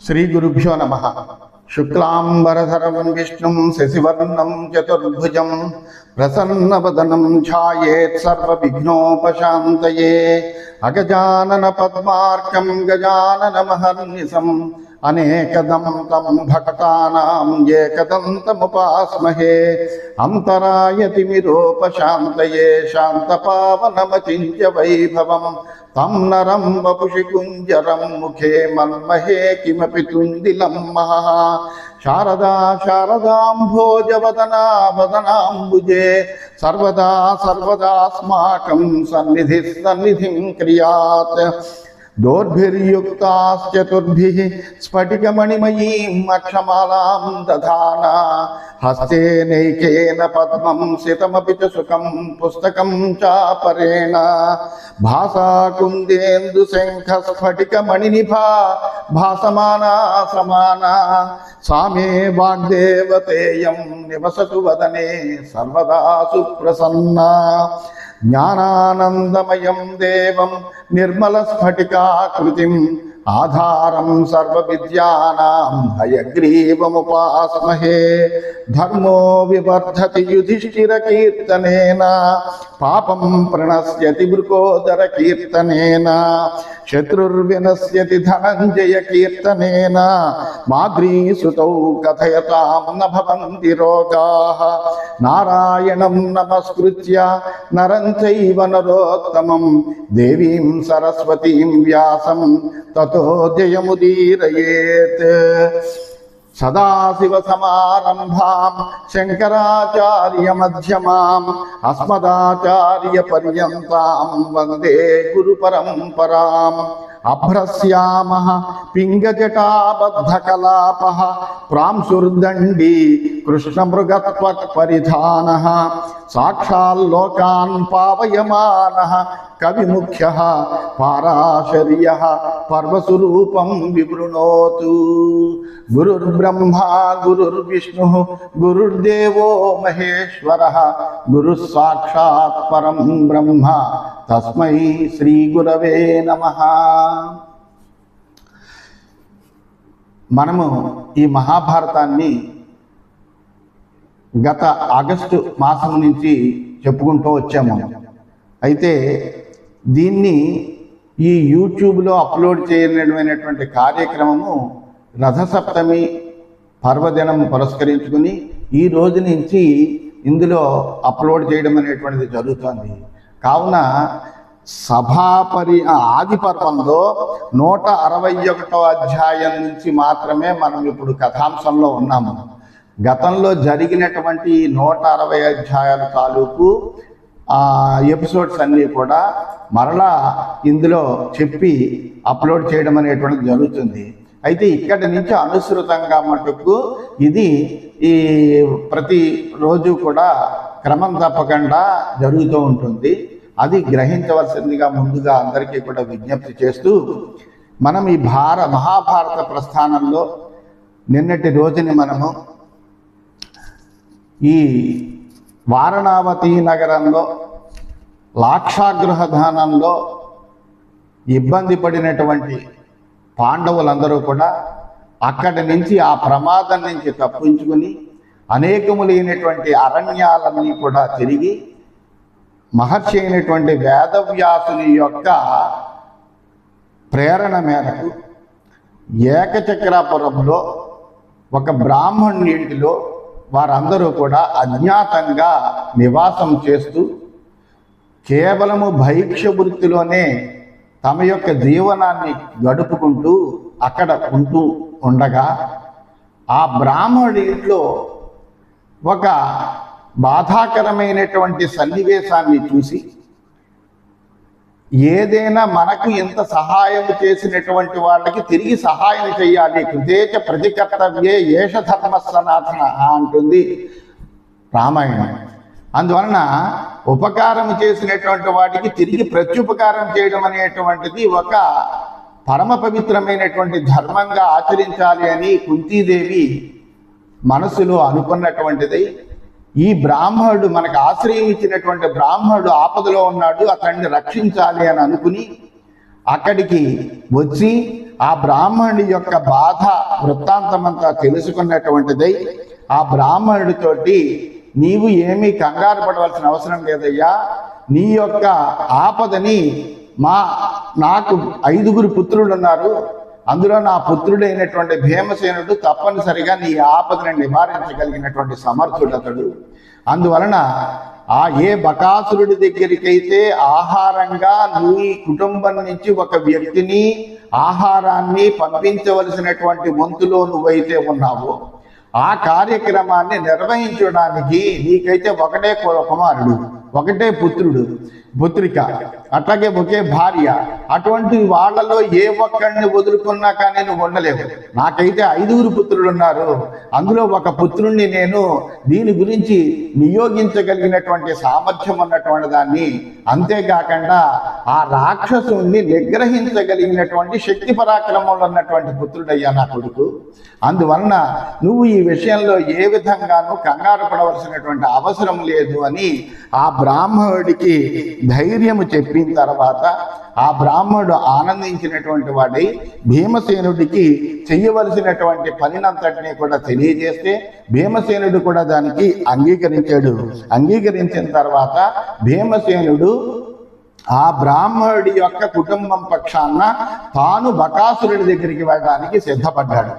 श्रीगुरुभ्यो नमः। शुक्लांबरधरं विष्णुं शशिवर्णं चतुर्भुजं प्रसन्नवदनं ध्यायेत् सर्वविघ्नोपशान्तये। अगजानन पद्मार्कं गजाननमहर्निशम् अनेकदं तं भक्तानां एकदन्तमुपास्महे। अन्तरायतिमिरोपशान्तये शान्तपावनमचिन्त्य वैभवं तं नरं वपुषि कुञ्जरं मुखे मन्महे किमपि तुन्दिलं महः। शारदा शारदाम्भोजवदना वदनाम्बुजे सर्वदा सर्वदास्माकं सन्निधिः सन्निधिं क्रियात्। दोर्भिर्युक्ताश्चतुर्भिः स्फटिकमणिमयीम् अक्षमालां दधाना। हस्ते नैकेन पद्मं सितमपि च सुखं पुस्तकं चापरेण। भासा कुन्देन्दुशङ्खस्फटिकमणिनिभा भासमाना समाना। सा मे वाग्देवतेयं निवसतु वदने सर्वदा सुप्रसन्ना। ज्ञानानन्दमयं देवं निर्मलस्फटिकाकृतिम् आधारं सर्वविद्यानां हयग्रीवमुपास्महे। धर्मो विवर्धति युधिष्ठिरकीर्तनेन पापं प्रणश्यति वृकोदरकीर्तनेन। शत्रुर्विनश्यति धनञ्जयकीर्तनेन माद्रीसुतौ कथयतां न भवन्ति रोगाः। नारायणं नमस्कृत्य नरं चैव नरोत्तमं देवीं सरस्वतीं व्यासं ततो जयमुदीरयेत्। सदाशिवसमारम्भां शङ्कराचार्यमध्यमाम् अस्मदाचार्यपर्यन्तां वन्दे गुरुपरम्पराम्। अभ्रस्यामः पिङ्गजटाबद्धकलापः प्रांशुर्दण्डी कृष्णमृगत्वक्परिधानः। साक्षाल्लोकान् पावयमानः कविमुख्यः पाराशर्यः पर्वस्वरूपं विवृणोतु। गुरुर्ब्रह्मा गुरुर्विष्णुः गुरुर्देवो महेश्वरः गुरुः साक्षात् परं ब्रह्म तस्मै श्रीगुरवे नमः। మనము ఈ మహాభారతాన్ని గత ఆగస్టు మాసం నుంచి చెప్పుకుంటూ వచ్చాము. అయితే దీన్ని ఈ యూట్యూబ్లో అప్లోడ్ చేయనటువంటి కార్యక్రమము రథసప్తమి పర్వదినం పురస్కరించుకుని ఈ రోజు నుంచి ఇందులో అప్లోడ్ చేయడం అనేటువంటిది జరుగుతుంది. కావున ఆది పర్వంలో 161వ అధ్యాయం నుంచి మాత్రమే మనం ఇప్పుడు కథాంశంలో ఉన్నాము. గతంలో జరిగినటువంటి 160 అధ్యాయాల తాలూకు ఎపిసోడ్స్ అన్నీ కూడా మరలా ఇందులో చెప్పి అప్లోడ్ చేయడం అనేటువంటిది జరుగుతుంది. అయితే ఇక్కడి నుంచి అనుసృతంగా మటుకు ఇది ఈ ప్రతి రోజు కూడా క్రమం తప్పకుండా జరుగుతూ ఉంటుంది. అది గ్రహించవలసిందిగా ముందుగా అందరికీ కూడా విజ్ఞప్తి చేస్తూ మనం ఈ మహాభారత ప్రస్థానంలో నిన్నటి రోజుని మనము ఈ వారణావతి నగరంలో లాక్షాగృహధానంలో ఇబ్బంది పడినటువంటి పాండవులందరూ కూడా అక్కడి నుంచి ఆ ప్రమాదం నుంచి తప్పించుకుని అనేకములైనటువంటి అరణ్యాలన్నీ కూడా తిరిగి మహర్షి అయినటువంటి వేదవ్యాసుని యొక్క ప్రేరణ మేరకు ఏకచక్రాపురంలో ఒక బ్రాహ్మణుని ఇంటిలో వారందరూ కూడా అజ్ఞాతంగా నివాసం చేస్తూ కేవలము భైక్ష వృత్తిలోనే తమ యొక్క జీవనాన్ని గడుపుకుంటూ అక్కడ ఉంటూ ఉండగా ఆ బ్రాహ్మణుడి ఇంట్లో ఒక బాధాకరమైనటువంటి సన్నివేశాన్ని చూసి ఏదైనా మనకు ఎంత సహాయం చేసినటువంటి వాళ్ళకి తిరిగి సహాయం చేయాలి. కృతేచ ప్రతికర్తవ్యే ఏష ధర్మ సనాతన అంటుంది రామాయణం. అందువలన ఉపకారం చేసినటువంటి వాటికి తిరిగి ప్రత్యుపకారం చేయడం అనేటువంటిది ఒక పరమ పవిత్రమైనటువంటి ధర్మంగా ఆచరించాలి అని కుంతీదేవి మనసులో అనుకున్నటువంటిది. ఈ బ్రాహ్మణుడు మనకు ఆశ్రయం ఇచ్చినటువంటి బ్రాహ్మణుడు ఆపదలో ఉన్నాడు, అతన్ని రక్షించాలి అని అనుకుని అక్కడికి వచ్చి ఆ బ్రాహ్మణుడి యొక్క బాధ వృత్తాంతమంతా తెలుసుకున్నటువంటిదై ఆ బ్రాహ్మణుడితోటి నీవు ఏమీ కంగారు పడవలసిన అవసరం లేదయ్యా, నీ యొక్క ఆపదని నాకు 5 పుత్రులు ఉన్నారు, అందులో నా పుత్రుడైనటువంటి భీమసేనుడు తప్పనిసరిగా నీ ఆపదను నివారించగలిగినటువంటి సమర్థుడతడు. అందువలన ఏ బకాసురుడి దగ్గరికైతే ఆహారంగా నీ కుటుంబం నుంచి ఒక వ్యక్తిని ఆహారాన్ని పంపించవలసినటువంటి వంతులో నువ్వైతే ఉన్నావో ఆ కార్యక్రమాన్ని నిర్వహించడానికి నీకైతే ఒకటే కుమారుడు, ఒకటే పుత్రిక, అట్లాగే ఒకే భార్య, అటువంటి వాళ్ళలో ఏ ఒక్కడిని వదులుకున్నా కానీ నువ్వు ఉండలేవు. నాకైతే 5 పుత్రులు ఉన్నారు, అందులో ఒక పుత్రుణ్ణి నేను దీని గురించి నియోగించగలిగినటువంటి సామర్థ్యం ఉన్నటువంటి దాన్ని, అంతేకాకుండా ఆ రాక్షసుని నిగ్రహించగలిగినటువంటి శక్తి పరాక్రమంలో ఉన్నటువంటి పుత్రుడయ్యా నా కొడుకు. అందువలన నువ్వు ఈ విషయంలో ఏ విధంగానూ కంగారు పడవలసినటువంటి అవసరం లేదు అని ఆ బ్రాహ్మణుడికి ధైర్యము చెప్పిన తర్వాత ఆ బ్రాహ్మణుడు ఆనందించినటువంటి వాడై భీమసేనుడికి చెయ్యవలసినటువంటి పనినంతటినీ కూడా తెలియజేస్తే భీమసేనుడు కూడా దానికి అంగీకరించాడు. అంగీకరించిన తర్వాత భీమసేనుడు ఆ బ్రాహ్మణుడి యొక్క కుటుంబం పక్షాన తాను బకాసురుడి దగ్గరికి వెళ్ళడానికి సిద్ధపడ్డాడు.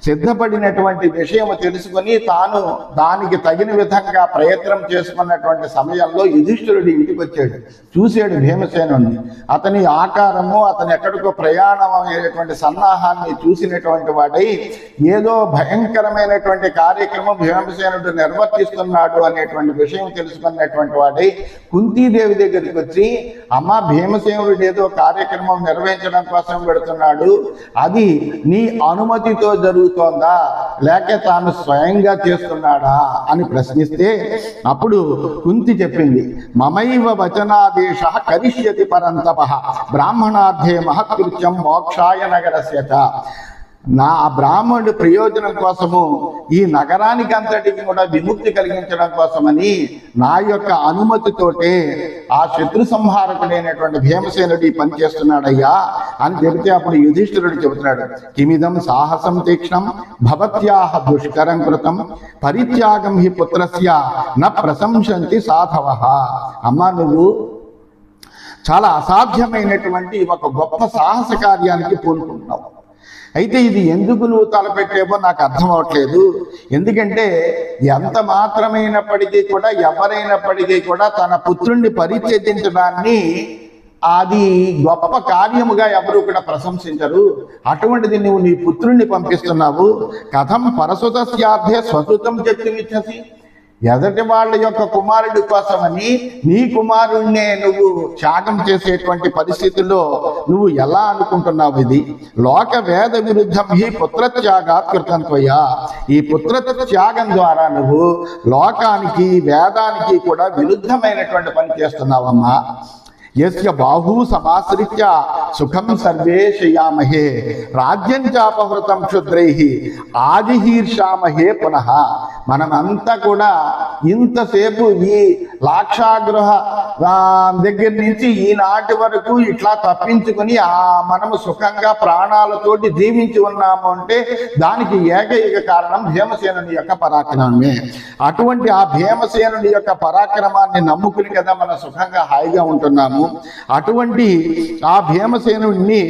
సిద్ధపడినటువంటి విషయం తెలుసుకొని తాను దానికి తగిన విధంగా ప్రయత్నం చేసుకున్నటువంటి సమయంలో యుధిష్ఠిరుడు ఇంటికి వచ్చాడు. చూశాడు భీమసేనుడిని. అతని ఆకారము, అతని ఎక్కడికో ప్రయాణం అనేటువంటి సన్నాహాన్ని చూసినటువంటి వాడై ఏదో భయంకరమైనటువంటి కార్యక్రమం భీమసేనుడు నిర్వర్తిస్తున్నాడు అనేటువంటి విషయం తెలుసుకున్నటువంటి వాడై కుంతీదేవి దగ్గరికి వచ్చి, అమ్మ భీమసేనుడు ఏదో కార్యక్రమం నిర్వహించడం కోసం పెడుతున్నాడు, అది నీ అనుమతితో జరుగుతోందా లేక తాను స్వయంగా చేస్తున్నాడా అని ప్రశ్నిస్తే అప్పుడు కుంతి చెప్పింది, మమైవ వచనాదేశ కరిష్యతి పరంతపః బ్రాహ్మణార్థే మహత్కృత్యం మోక్షాయ నగరస్యత. నా బ్రాహ్మణుడి ప్రయోజనం కోసము ఈ నగరానికి అంతటికి కూడా విముక్తి కలిగించడం కోసమని నా యొక్క అనుమతితోటే ఆ శత్రు సంహారకుడైనటువంటి భీమసేనుడి పనిచేస్తున్నాడయ్యా అని చెబితే అప్పుడు యుధిష్ఠిరుడు చెబుతున్నాడు, కిమిదం సాహసం తీక్ష్ణం భవత్యాహ దుష్కరం కృతం పరిత్యాగం హి పుత్రస్య న ప్రశంసంతి సాధవః. అమ్మా నువ్వు చాలా అసాధ్యమైనటువంటి ఒక గొప్ప సాహస కార్యానికి పూనుకుంటున్నావు. అయితే ఇది ఎందుకు నువ్వు తలపెట్టేవో నాకు అర్థం అవట్లేదు. ఎందుకంటే ఎంత మాత్రమైనప్పటికీ కూడా ఎవరైనప్పటికీ కూడా తన పుత్రుణ్ణి పరిత్యజించడాన్ని అది గొప్ప కార్యముగా ఎవరు కూడా ప్రశంసించరు. అటువంటిది నువ్వు నీ పుత్రుణ్ణి పంపిస్తున్నావు. కథం పరసుతస్యార్థే స్వసుతం చెప్తుమిచ్చసి. ఎదటి వాళ్ళ యొక్క కుమారుడి కోసమని నీ కుమారుణ్ణే నువ్వు త్యాగం చేసేటువంటి పరిస్థితుల్లో నువ్వు ఎలా అనుకుంటున్నావు? ఇది లోక వేద విరుద్ధం ఈ పుత్రత్యాగాత్ కృతం త్వయా. ఈ పుత్రత్యాగం ద్వారా నువ్వు లోకానికి వేదానికి కూడా విరుద్ధమైనటువంటి పని చేస్తున్నావమ్మా. యస్య బాహూ సమాశ్రిత్య సుఖం సర్వే శయామహే రాజ్యం చాపహృతం క్షుద్రైః ఆదిహీర్షామహే పునః. మనమంతా కూడా ఇంతసేపు ఈ లాక్షాగృహ దగ్గర నుంచి ఈనాటి వరకు ఇట్లా తప్పించుకుని మనము సుఖంగా ప్రాణాలతోటి జీవించి ఉన్నాము అంటే దానికి ఏకైక కారణం భీమసేనుని యొక్క పరాక్రమమే. అటువంటి ఆ భీమసేనుని యొక్క పరాక్రమాన్ని నమ్ముకుని కదా మనం సుఖంగా హాయిగా ఉంటున్నాము. అటువంటి ఆ భీమసేనుడిని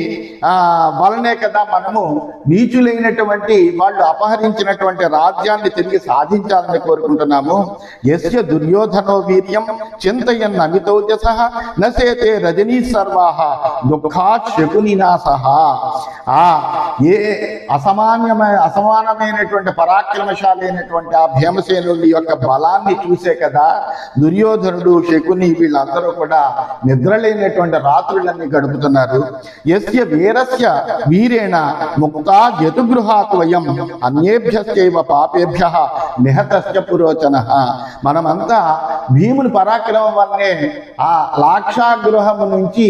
వలనే కదా మనము నీచులైనటువంటి వాళ్ళు అపహరించినటువంటి రాజ్యాన్ని తిరిగి సాధించాలని కోరుకుంటున్నాము. యస్య దుర్యోధనో వీర్యం చింతయన్ అమితౌజసః నసేతే రజనీ సర్వాః దుఃఖాత్ శకునినాశః. ఏ అసమానమైనటువంటి పరాక్రమశాలైనటువంటి ఆ భీమసేనుడి యొక్క బలాన్ని చూసే కదా దుర్యోధనుడు, శకుని వీళ్ళందరూ కూడా నిద్రలేనటువంటి రాత్రులన్నీ గడుపుతున్నారు. యస్య వీరస్య వీరేణ ముక్తా జతుగృహాత్ వయం అన్యేభ్యశ్చైవ పాపేభ్యః నిహతస్య పురోచనః. మనమంతా భీముని పరాక్రమం వల్లనే ఆ లాక్షాగృహము నుంచి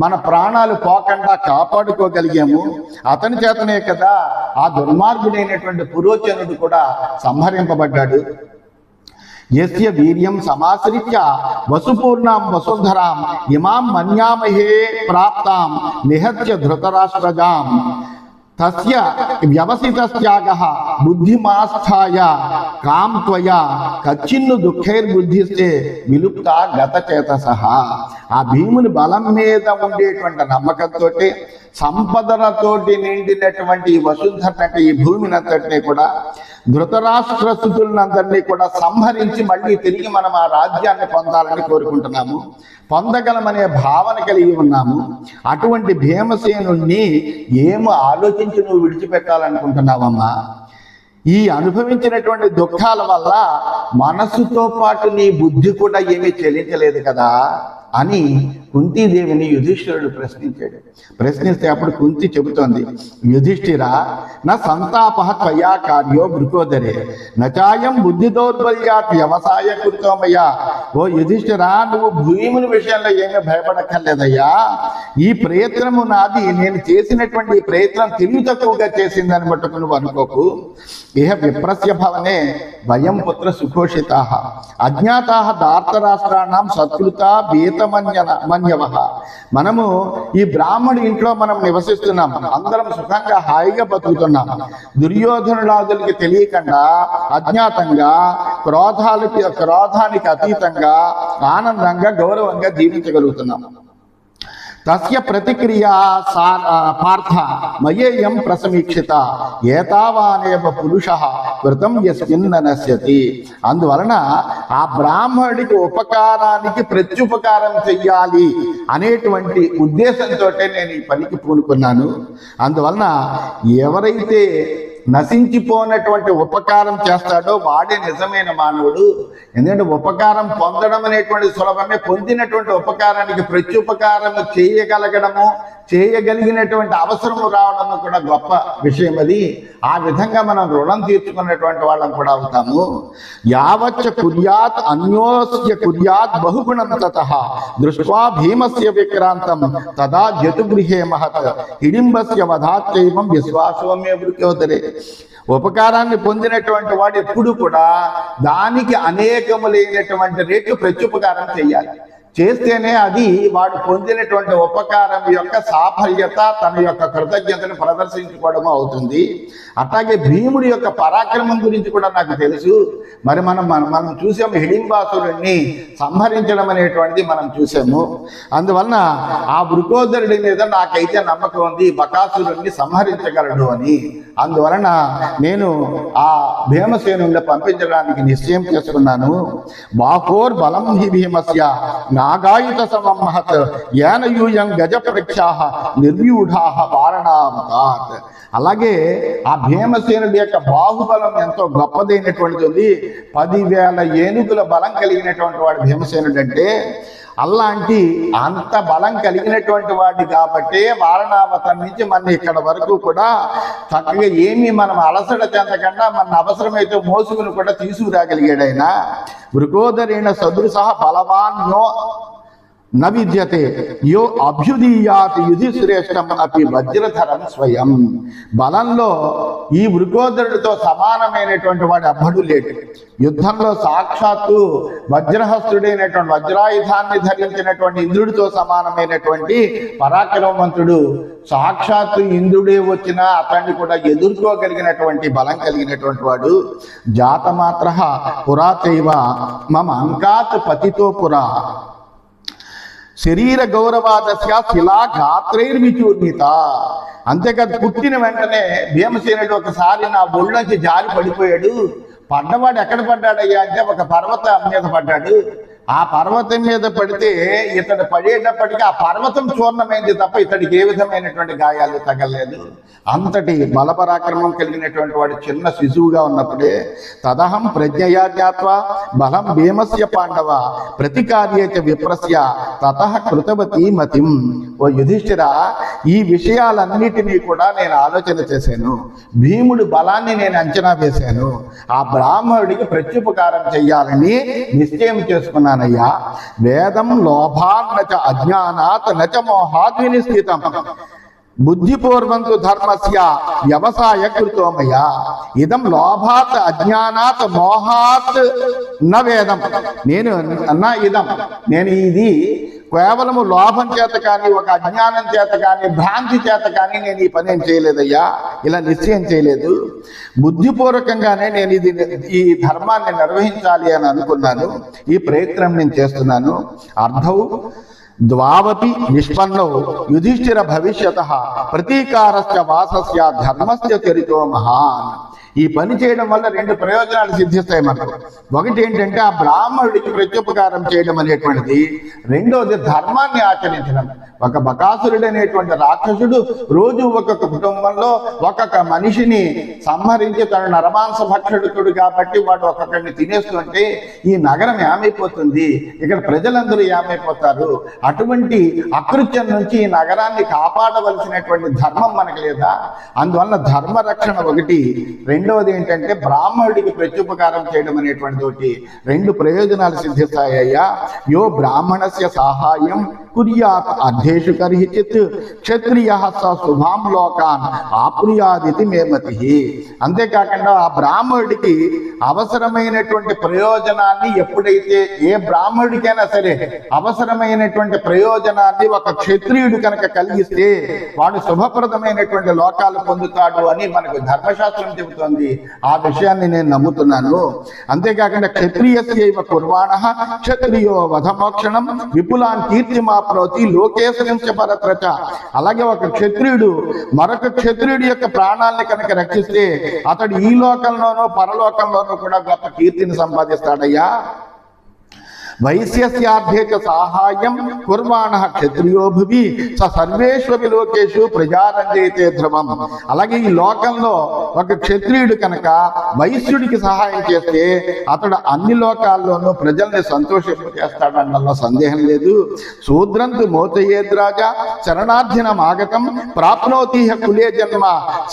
మన ప్రాణాలు పోకుండా కాపాడుకోగలిగాము. అతని చేతనే కదా ఆ దుర్మార్గుడైనటువంటి పురోచనుడు కూడా సంహరింపబడ్డాడు. యస్య వీర్యం సమాశ్రిత్య వసుపూర్ణాం వసుంధరాం ఇమాం మన్యామహే ప్రాప్తాం నిహత్య ధృతరాష్ట్రజాం. తస్య వ్యవసితస్త్యాగః బుద్ధిమాస్థాయ కాం త్వయా కచ్చిన్ను దుఃఖైర్బుద్ధిస్తే విలుప్త గతచేతసః. ఆ భీముని బలం మీద ఉండేటువంటి నమ్మకంతో సంపదలతోటి నిండినటువంటి ఈ వసుంధర ఈ భూమిని అంతటినీ కూడా ధృతరాష్ట్ర స్థుతులందరినీ కూడా సంహరించి మళ్ళీ తిరిగి మనం ఆ రాజ్యాన్ని పొందాలని కోరుకుంటున్నాము, పొందగలమనే భావన కలిగి ఉన్నాము. అటువంటి భీమసేనుణ్ణి ఏమో ఆలోచించి నువ్వు విడిచిపెట్టాలనుకుంటున్నావమ్మా? ఈ అనుభవించినటువంటి దుఃఖాల వల్ల మనస్సుతో పాటు నీ బుద్ధి కూడా ఏమీ చెల్లించలేదు కదా అని కుంతీదేవిని యుధిష్ఠిరుడు ప్రశ్నించాడు. ప్రశ్నిస్తే అప్పుడు కుంతి చెబుతోంది, యుధిష్ఠిర నా సంతాప త్వయా కార్యో వృకోదరే నచాయం బుద్ధి దౌర్బల్యాత్ వ్యవసాయ కృతోమయ్యా. ఓ యుధిష్ఠిర, నువ్వు భూముల విషయంలో ఏమీ భయపడక్కర్లేదయ్యా. ఈ ప్రయత్నము నాది, నేను చేసినటువంటి ఈ ప్రయత్నం తెలివి తక్కువగా చేసిందని మట్టుకు నువ్వు అనుకోకు. ఇహ విప్రస్య భవనే వయం పుత్ర సుఘోషితా అజ్ఞాతా దార్తరాష్ట్రాణం సత్కృత భీతమన్యవ. మనము ఈ బ్రాహ్మణి ఇంట్లో మనం నివసిస్తున్నాం, అందరం సుఖంగా హాయిగా బతుకుతున్నాం. దుర్యోధనులాదులకి తెలియకుండా అజ్ఞాతంగా క్రోధానికి అతీతంగా ఆనందంగా గౌరవంగా జీవించగలుగుతున్నాం. తస్య ప్రతిక్రియా పార్థ మయేయం ప్రసమీక్షిత ఏతావానేవ పురుష కృతం యస్మిన్న నశ్యతి. అందువలన ఆ బ్రాహ్మణుడికి ఉపకారానికి ప్రత్యుపకారం చెయ్యాలి అనేటువంటి ఉద్దేశంతో నేను ఈ పనికి పూనుకున్నాను. అందువలన ఎవరైతే నశించిపోనటువంటి ఉపకారం చేస్తాడో వాడే నిజమైన మానవుడు. ఎందుకంటే ఉపకారం పొందడం అనేటువంటి సులభమే, పొందినటువంటి ఉపకారానికి ప్రత్యుపకారం చేయగలిగినటువంటి అవసరము రావడము కూడా గొప్ప విషయం. అది ఆ విధంగా మనం రుణం తీర్చుకున్నటువంటి వాళ్ళం కూడా అవుతాము. యావచ్చ కుర్యాత్ అన్యోస్య కుర్యాత్ బహుగుణం తతః దృష్ట్వా భీమస్య విక్రాంతం తదా జతుగృహే మహత్ హిడింబస్య వధాత్యైవం విశ్వాసమే వృకోదరే. ఉపకారాన్ని పొందినటువంటి వాడు ఎప్పుడు కూడా దానికి అనేకములైనటువంటి రేట్లు ప్రత్యుపకారం చేయాలి. చేస్తేనే అది వాడు పొందినటువంటి ఉపకారం యొక్క సాఫల్యత, తన యొక్క కృతజ్ఞతను ప్రదర్శించుకోవడం అవుతుంది. అట్లాగే భీముడి యొక్క పరాక్రమం గురించి కూడా నాకు తెలుసు. మరి మనం చూసాము, హిడింబాసురుణ్ణి సంహరించడం అనేటువంటిది మనం చూసాము. అందువలన ఆ వృకోదరుడి మీద నాకైతే నమ్మకం ఉంది, బకాసురుణ్ణి సంహరించగలడు అని. అందువలన నేను ఆ భీమసేనుని పంపించడానికి నిశ్చయం చేసుకున్నాను. బాహోర్ బలం హి భీమస్య నాగాయుత సమం మహత్ యాన యూయం గజ ప్రక్షాః నిర్వ్యూఢాః వారణావతాత్. అలాగే ఆ భీమసేనుడి యొక్క బాహుబలం ఎంతో గొప్పదైనటువంటిది ఉంది. 10,000 ఏనుగుల బలం కలిగినటువంటి వాడు భీమసేనుడు అంటే. అలాంటి అంత బలం కలిగినటువంటి వాడి కాబట్టి వారణావతం నుంచి మన ఇక్కడ వరకు కూడా చక్కగా ఏమీ మనం అలసట చెందకుండా మన అవసరమైతే మోసుకుని కూడా తీసుకురాగలిగాడు ఆయన. వృకోదరేణ సదృశః బలవాన్యో న విద్యతే యో అభ్యుదీయాత్ యుధిశ్రేష్టం అపి వజ్రధరం స్వయం. బలంలో ఈ వృకోదరుడితో సమానమైనటువంటి వాడు అబ్బడు లేడు. యుద్ధంలో సాక్షాత్తు వజ్రహస్తుడైనటువంటి వజ్రాయుధాన్ని ధరించినటువంటి ఇంద్రుడితో సమానమైనటువంటి పరాక్రమవంతుడు సాక్షాత్తు ఇంద్రుడే వచ్చినా అతన్ని కూడా ఎదుర్కోగలిగినటువంటి బలం కలిగినటువంటి వాడు. జాతమాత్రః పురాచైవ మమ అంకాత్ పతితో పురా శరీర గౌరవాదస్య శిలా గాత్రైర్విచూర్ణిత. అంతేకాదు పుట్టిన వెంటనే భీమసేనుడు ఒకసారి నా ఒళ్ళోంచి జారి పడిపోయాడు. పడ్డవాడు ఎక్కడ పడ్డాడయ్యా అంటే ఒక పర్వతం మీద పడ్డాడు. ఆ పర్వతం మీద పడితే ఇతడు పడేటప్పటికీ ఆ పర్వతం చూర్ణమైంది తప్ప ఇతడికి ఏ విధమైనటువంటి గాయాలు తగలలేదు. అంతటి బలపరాక్రమం కలిగినటువంటి వాడు చిన్న శిశువుగా ఉన్నప్పుడే తదహం ప్రజ్ఞయా జ్ఞాత్వా బలం భీమస్య పాండవ ప్రతికార్యేచ విప్రస్య తతః కృతవతి మతిం. ఓ యుధిష్ఠిర, ఈ విషయాలన్నిటినీ కూడా నేను ఆలోచన చేశాను. భీముడి బలాన్ని నేను అంచనా వేశాను. ఆ బ్రాహ్మణుడికి ప్రత్యుపకారం చెయ్యాలని నిశ్చయం చేసుకున్నాను. వేదం లోభాన్నచ అజ్ఞానాత్ నచ మోహాత్ వినిస్థితం బుద్ధిపూర్వంతు ధర్మస్య వ్యవసాయ కృతోమయ. ఇదం లోభాత్ అజ్ఞానాత్ మోహాత్ న వేదం. నేను ఇది కేవలము లోభం చేత కానీ, ఒక అజ్ఞానం చేత కానీ, భ్రాంతి చేత కానీ నేను ఈ పని ఏం చేయలేదయ్యా, ఇలా నిశ్చయం చేయలేదు. బుద్ధిపూర్వకంగానే నేను ఈ ధర్మాన్ని నిర్వహించాలి అని అనుకున్నాను. ఈ ప్రయత్నం నేను చేస్తున్నాను. అర్థౌ ద్వావపి నిష్పన్నౌ యుధిష్ఠిర భవిష్యతః ప్రతీకారస్య వాసస్య ధర్మస్య చరితో మహాన్. ఈ పని చేయడం వల్ల రెండు ప్రయోజనాలు సిద్ధిస్తాయి మనకు. ఒకటి ఏంటంటే ఆ బ్రాహ్మణుడికి ప్రత్యుపకారం చేయడం అనేటువంటిది. రెండోది ధర్మాన్ని ఆచరించడం. ఒక బకాసురుడు అనేటువంటి రాక్షసుడు రోజు ఒక్కొక్క కుటుంబంలో ఒక్కొక్క మనిషిని సంహరించి తన నరమాంస భక్షకుడు కాబట్టి వాడు ఒక్కొక్కడిని తినేస్తుంటే ఈ నగరం ఏమైపోతుంది, ఇక్కడ ప్రజలందరూ ఏమైపోతారు. అటువంటి అకృత్యం నుంచి ఈ నగరాన్ని కాపాడవలసినటువంటి ధర్మం మనకు లేదా? అందువల్ల ధర్మ రక్షణ ఒకటి. రెండవది ఏంటంటే బ్రాహ్మణుడికి ప్రత్యుపకారం చేయడం అనేటువంటిది ఒకటి. రెండు ప్రయోజనాలు సిద్ధిస్తాయ్యా. యో బ్రాహ్మణస్య సహాయం కుర్యాత్ అర్ధేషు కర్హిచిత్ క్షత్రియ శుభాం లోకాన్ ఆప్నుయాదితి మేమతి. అంతేకాకుండా ఆ బ్రాహ్మణుడికి అవసరమైనటువంటి ప్రయోజనాన్ని ఎప్పుడైతే ఏ బ్రాహ్మణుడికైనా సరే అవసరమైనటువంటి ప్రయోజనాన్ని ఒక క్షత్రియుడు కనుక కలిగిస్తే వాడు శుభప్రదమైనటువంటి లోకాలు పొందుతాడు అని మనకు ధర్మశాస్త్రం చెబుతోంది. ఆ విషయాన్ని నేను నమ్ముతున్నాను. అంతేకాకుండా క్షత్రియస్యైవ కుర్వాణః క్షత్రియో వధమోక్షణం విపులాన్ కీర్తిమాప్నోతి లోకేశంచ పరత్రచ. అలాగే ఒక క్షత్రియుడు మరొక క్షత్రియుడి యొక్క ప్రాణాలని కనుక రక్షిస్తే అతడు ఈ లోకంలోనూ పరలోకంలోనూ కూడా గొప్ప కీర్తిని సంపాదిస్తాడయ్యా. వైశ్యస్యార్థే చ సాహాయం కుర్వాణః క్షత్రియో భువి స సర్వేష్వపి లోకేషు ప్రజారంజయతే ధ్రువం. అలాగే ఈ లోకంలో ఒక క్షత్రియుడు కనుక వైశ్యుడికి సహాయం చేస్తే అతడు అన్ని లోకాల్లోనూ ప్రజల్ని సంతోషింపచేస్తాడన్నలో సందేహం లేదు. శూద్రంతు మోచయేద్రాజ శరణార్థినం ఆగతం ప్రాప్నోతి కులే జన్మ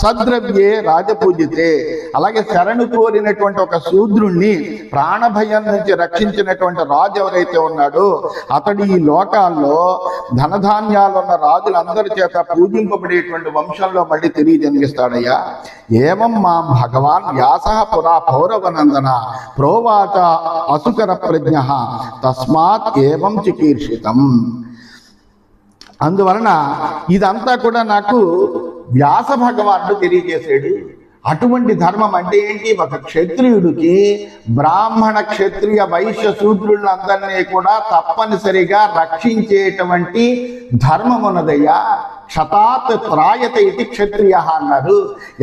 సద్ద్రవ్యే రాజపూజితే. అలాగే శరణు కోరినటువంటి ఒక శూద్రుణ్ణి ప్రాణభయం నుంచి రక్షించినటువంటి రాజు ఎవరైతే ఉన్నాడో అతడు ఈ లోకాల్లో ధనధాన్యాలు ఉన్న రాజులందరి చేత పూజింపబడేటువంటి వంశంలో మళ్ళీ తిరిగి జన్మిస్తాడయ్యా. ఏవం మాం భగవాన్ వ్యాసః పురా పౌరవనందన ప్రోవాచ అసుకర ప్రజ్ఞ తస్మాత్ ఏవం చికీర్షితం. అందువలన ఇదంతా కూడా నాకు వ్యాస భగవానుడు తెలియజేశాడు. అటువంటి ధర్మం అంటే ఏంటి? ఒక క్షత్రియుడికి బ్రాహ్మణ క్షత్రియ వైశ్య శూద్రులందరినీ కూడా తప్పనిసరిగా రక్షించేటువంటి ధర్మం ఉన్నదయ్యా. క్షతాత్ త్రాయత ఇది క్షత్రియ అన్నారు.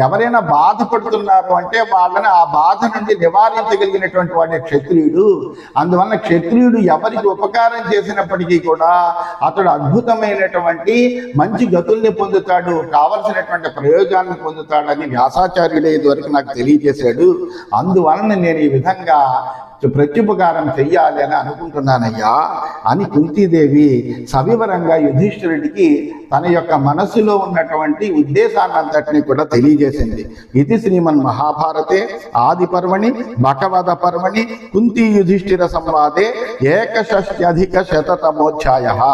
ఎవరైనా బాధపడుతున్నారు అంటే వాళ్ళని ఆ బాధ నుండి నివారించగలిగినటువంటి వాడే క్షత్రియుడు. అందువల్ల క్షత్రియుడు ఎవరికి ఉపకారం చేసినప్పటికీ కూడా అతడు అద్భుతమైనటువంటి మంచి గతుల్ని పొందుతాడు, కావలసినటువంటి ప్రయోజనాన్ని పొందుతాడని వ్యాసాచార్యుడే ఇదివరకు నాకు తెలియజేశాడు. అందువలన నేను ఈ విధంగా ప్రత్యుపకారం చెయ్యాలి అని అనుకుంటున్నానయ్యా అని కుంతీదేవి సవివరంగా యుధిష్ఠిరుడికి తన యొక్క మనస్సులో ఉన్నటువంటి ఉద్దేశాన్ని అంతటినీ కూడా తెలియజేసింది. ఇది శ్రీమన్ మహాభారతే ఆది పర్వణి బకవద పర్వణి కుంతీ యుధిష్ఠిర సంవాదే 6100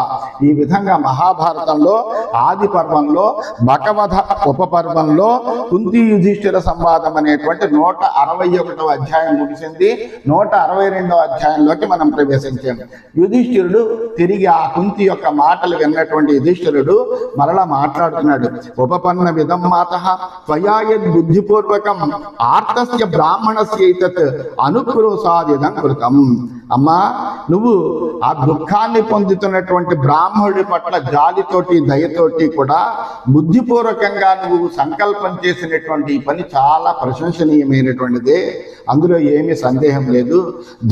ఈ విధంగా మహాభారతంలో ఆది పర్వంలో బకవధ ఉపపర్వంలో కుంతీ యుధిష్ఠిర సంవాదం అనేటువంటి 161వ అధ్యాయం ముగిసింది. 162వ అధ్యాయంలోకి మనం ప్రవేశించాము. యుధిష్ఠిరుడు తిరిగి ఆ కుంతి యొక్క మాటలు విన్నటువంటి యుధిష్ఠిరుడు మరలా మాట్లాడుతున్నాడు. ఉపపన్న విధం మాతః త్వయాయద్ బుద్ధిపూర్వకం ఆర్తస్య బ్రాహ్మణస్యైతత్ అనుక్రోశాదిదం కృతం. అమ్మా, నువ్వు ఆ దుఃఖాన్ని పొందుతున్నటువంటి బ్రాహ్మణుడి పట్ల జాలితోటి దయతోటి కూడా బుద్ధిపూర్వకంగా నువ్వు సంకల్పం చేసినటువంటి పని చాలా ప్రశంసనీయమైనటువంటిదే. అందులో ఏమీ సందేహం లేదు.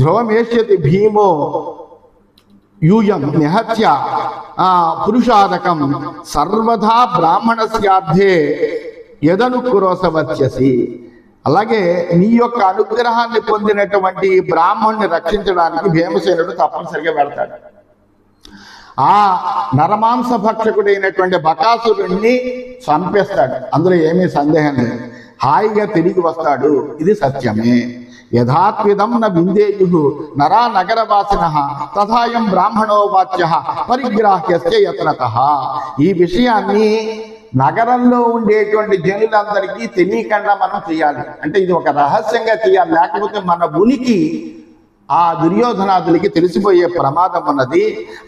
ధ్రువమేష్యతి భీమో యూయం నిహత్య పురుషాదకం సర్వదా బ్రాహ్మణస్యార్థే యదనుక్రోశవత్యసి. అలాగే నీ యొక్క అనుగ్రహాన్ని పొందినటువంటి బ్రాహ్మణ్ణి రక్షించడానికి భీమసేనుడు తప్పనిసరిగా వెళ్తాడు. ఆ నరమాంస భక్షకుడైనటువంటి బకాసురుణ్ణి చంపేస్తాడు. అందులో ఏమీ సందేహం లేదు. హాయిగా తిరిగి వస్తాడు. ఇది సత్యమే. యథాత్విదం న విందేయు నరా నగరవాసినః తథాయం బ్రాహ్మణో వాచ్యః పరిగ్రాహ్యస్య యత్నతః. ఈ విషయాన్ని నగరంలో ఉండేటువంటి జనులందరికీ తెలియకుండా మనం చేయాలి. అంటే ఇది ఒక రహస్యంగా చేయాలి, లేకపోతే మన ఉనికి ఆ దుర్యోధనాదులకి తెలిసిపోయే ప్రమాదం ఉన్నది.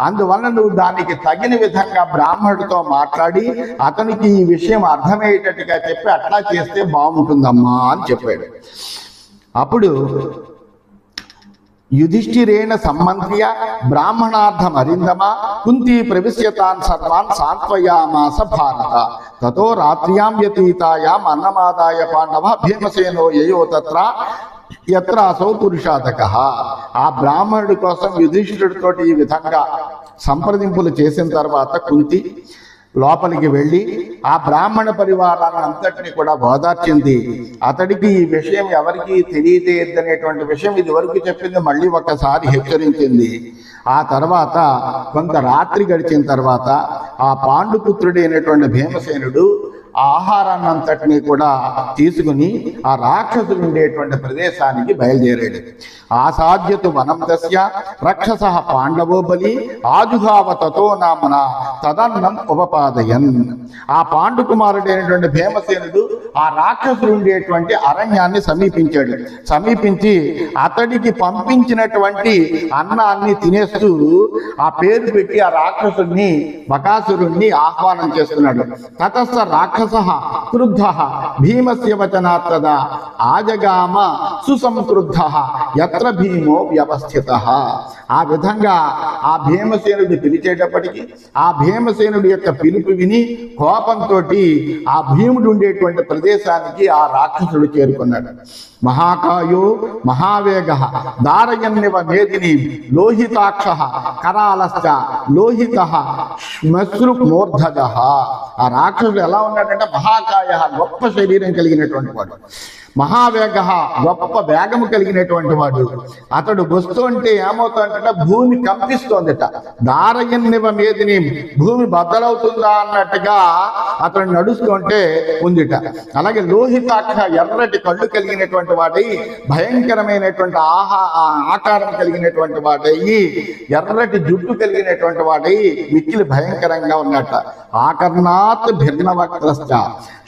అందువల్ల నువ్వు దానికి తగిన విధంగా బ్రాహ్మణుడితో మాట్లాడి అతనికి ఈ విషయం అర్థమయ్యేటట్టుగా చెప్పి అట్లా చేస్తే బాగుంటుందమ్మా అని చెప్పాడు. అప్పుడు యుధిష్ఠిరేణ సంమంత్ర్య బ్రాహ్మణార్థం అరిందమ కుంతి ప్రవిశ్యతాన్ సర్వాన్ సాంత్వయామాస భారత. తతో రాత్ర్యాం వ్యతీతాయాం అన్నమాదాయ పాండవ భీమసేనో యయో తత్ర యత్ర అసౌ పురుషాదక. ఆ బ్రాహ్మణుడి కోసం యుధిష్ఠిరుడితోటి ఈ విధంగా సంప్రదింపులు చేసిన తర్వాత కుంతి లోపలికి వెళ్ళి ఆ బ్రాహ్మణ పరివారాన్ని అంతటిని కూడా ఓదార్చింది. అతడికి ఈ విషయం ఎవరికి తెలియదేద్దనేటువంటి విషయం ఇది వరకు చెప్పింది మళ్ళీ ఒకసారి హెచ్చరించింది. ఆ తర్వాత కొంత రాత్రి గడిచిన తర్వాత ఆ పాండుపుత్రుడైనటువంటి భీమసేనుడు ఆ ఆహారాన్ని అంతటినీ కూడా తీసుకుని ఆ రాక్షసులు ఉండేటువంటి ప్రదేశానికి బయలుదేరాడు. ఆసాధ్యతు వనం దస్య రక్షస పాండవో బలి ఆజుహావ తతో నామన తదన్నం ఉపపాదయన్. ఆ పాండుకుమారుడైనటువంటి భీమసేనుడు ఆ రాక్షసులు ఉండేటువంటి అరణ్యాన్ని సమీపించాడు. సమీపించి అతడికి పంపించినటువంటి అన్నాన్ని తినేస్తూ ఆ పేరు పెట్టి ఆ రాక్షసుని బకాసురుణ్ణి ఆహ్వానం చేస్తున్నాడు. తతస్థ రాక్షస క్రుద్ధ భీమస్య వచనాత్తద ఆజగామ సుసంక్రుద్ధ యత్ర భీమో వ్యవస్థిత. ఆ విధంగా ఆ భీమసేనుడి పిలిచేటప్పటికి ఆ భీమసేనుడి యొక్క పిలుపు విని కోపంతో ఆ భీముడు ఉండేటువంటి ప్రదేశానికి ఆ రాక్షసుడు చేరుకున్నాడు. మహాకాయో మహావేగ దారయన్నివ మేదిని లోహితాక్ష కరాలశ్చ లోహిత శ్మశ్రు మూర్ధజ. ఆ రాక్షసుడు ఎలా ఉన్నాడంటే మహాకాయ గొప్ప శరీరం కలిగినటువంటి వాడు, మహావేగ గొప్ప వేగము కలిగినటువంటి వాడు. అతడు వస్తుంటే ఏమవుతుందంటే భూమి కంపిస్తోందట. దారయన్నివ మీదిని భూమి బద్దలవుతుందా అన్నట్టుగా అతడు నడుస్తుంటే ఉందిట. అలాగే లోహితాక్ష ఎర్రటి కళ్ళు కలిగినటువంటి వాడై భయంకరమైనటువంటి ఆకారం కలిగినటువంటి వాడై ఎర్రటి జుట్టు కలిగినటువంటి వాడై మిక్కిలి భయంకరంగా ఉన్నట్ట. ఆకర్ణాత్ భిన్నవక్త్రశ్చ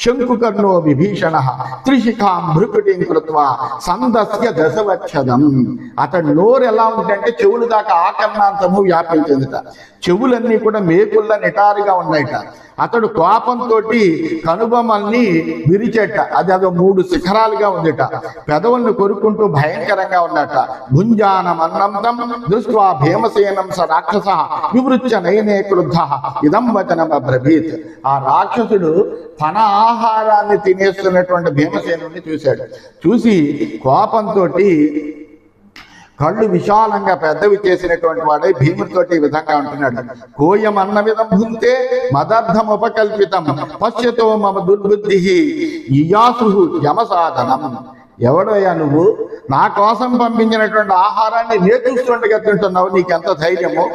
శంకుకర్ణో విభీషణ త్రిశిఖాం భృకుటిం కృత్వా సందస్య దశవచ్చదం. అతడు నోరు ఎలా ఉందంటే చెవులు దాకా ఆకర్ణాంతము వ్యాపించిందిట. చెవులన్నీ కూడా మేకుల్లా నిటారుగా ఉన్నాయిట. అతడు కోపంతో కనుబొమ్మల్ని విరిచేట. అదో 3 శిఖరాలుగా ఉందిట. పెదవుల్ని కొరుక్కుంటూ భయంకరంగా ఉన్నట. భుంజానమన్నంతం దృష్ట్వా భీమసేనం స రాక్షస వివృత్య నయనే క్రుద్ధ ఇదం వచనమబ్రవీత్. ఆ రాక్షసుడు తన ఆహారాన్ని తినేస్తున్నటువంటి భీమసేనుడిని చూశాడు. చూసి కోపంతో కళ్ళు విశాలంగా పెద్దవి చేసినటువంటి వాడే భీముడితోటి ఈ విధంగా అంటున్నాడు. కోయం అన్న విధం భుంతే మదర్థం ఉపకల్పితం పశ్యతో మమ దుర్బుద్ధి ఇయాసు యమసాధనం. ఎవడోయా నువ్వు? నా కోసం పంపించినటువంటి ఆహారాన్ని నే చూస్తుండగా తింటున్నావు, నీకెంత ధైర్యము?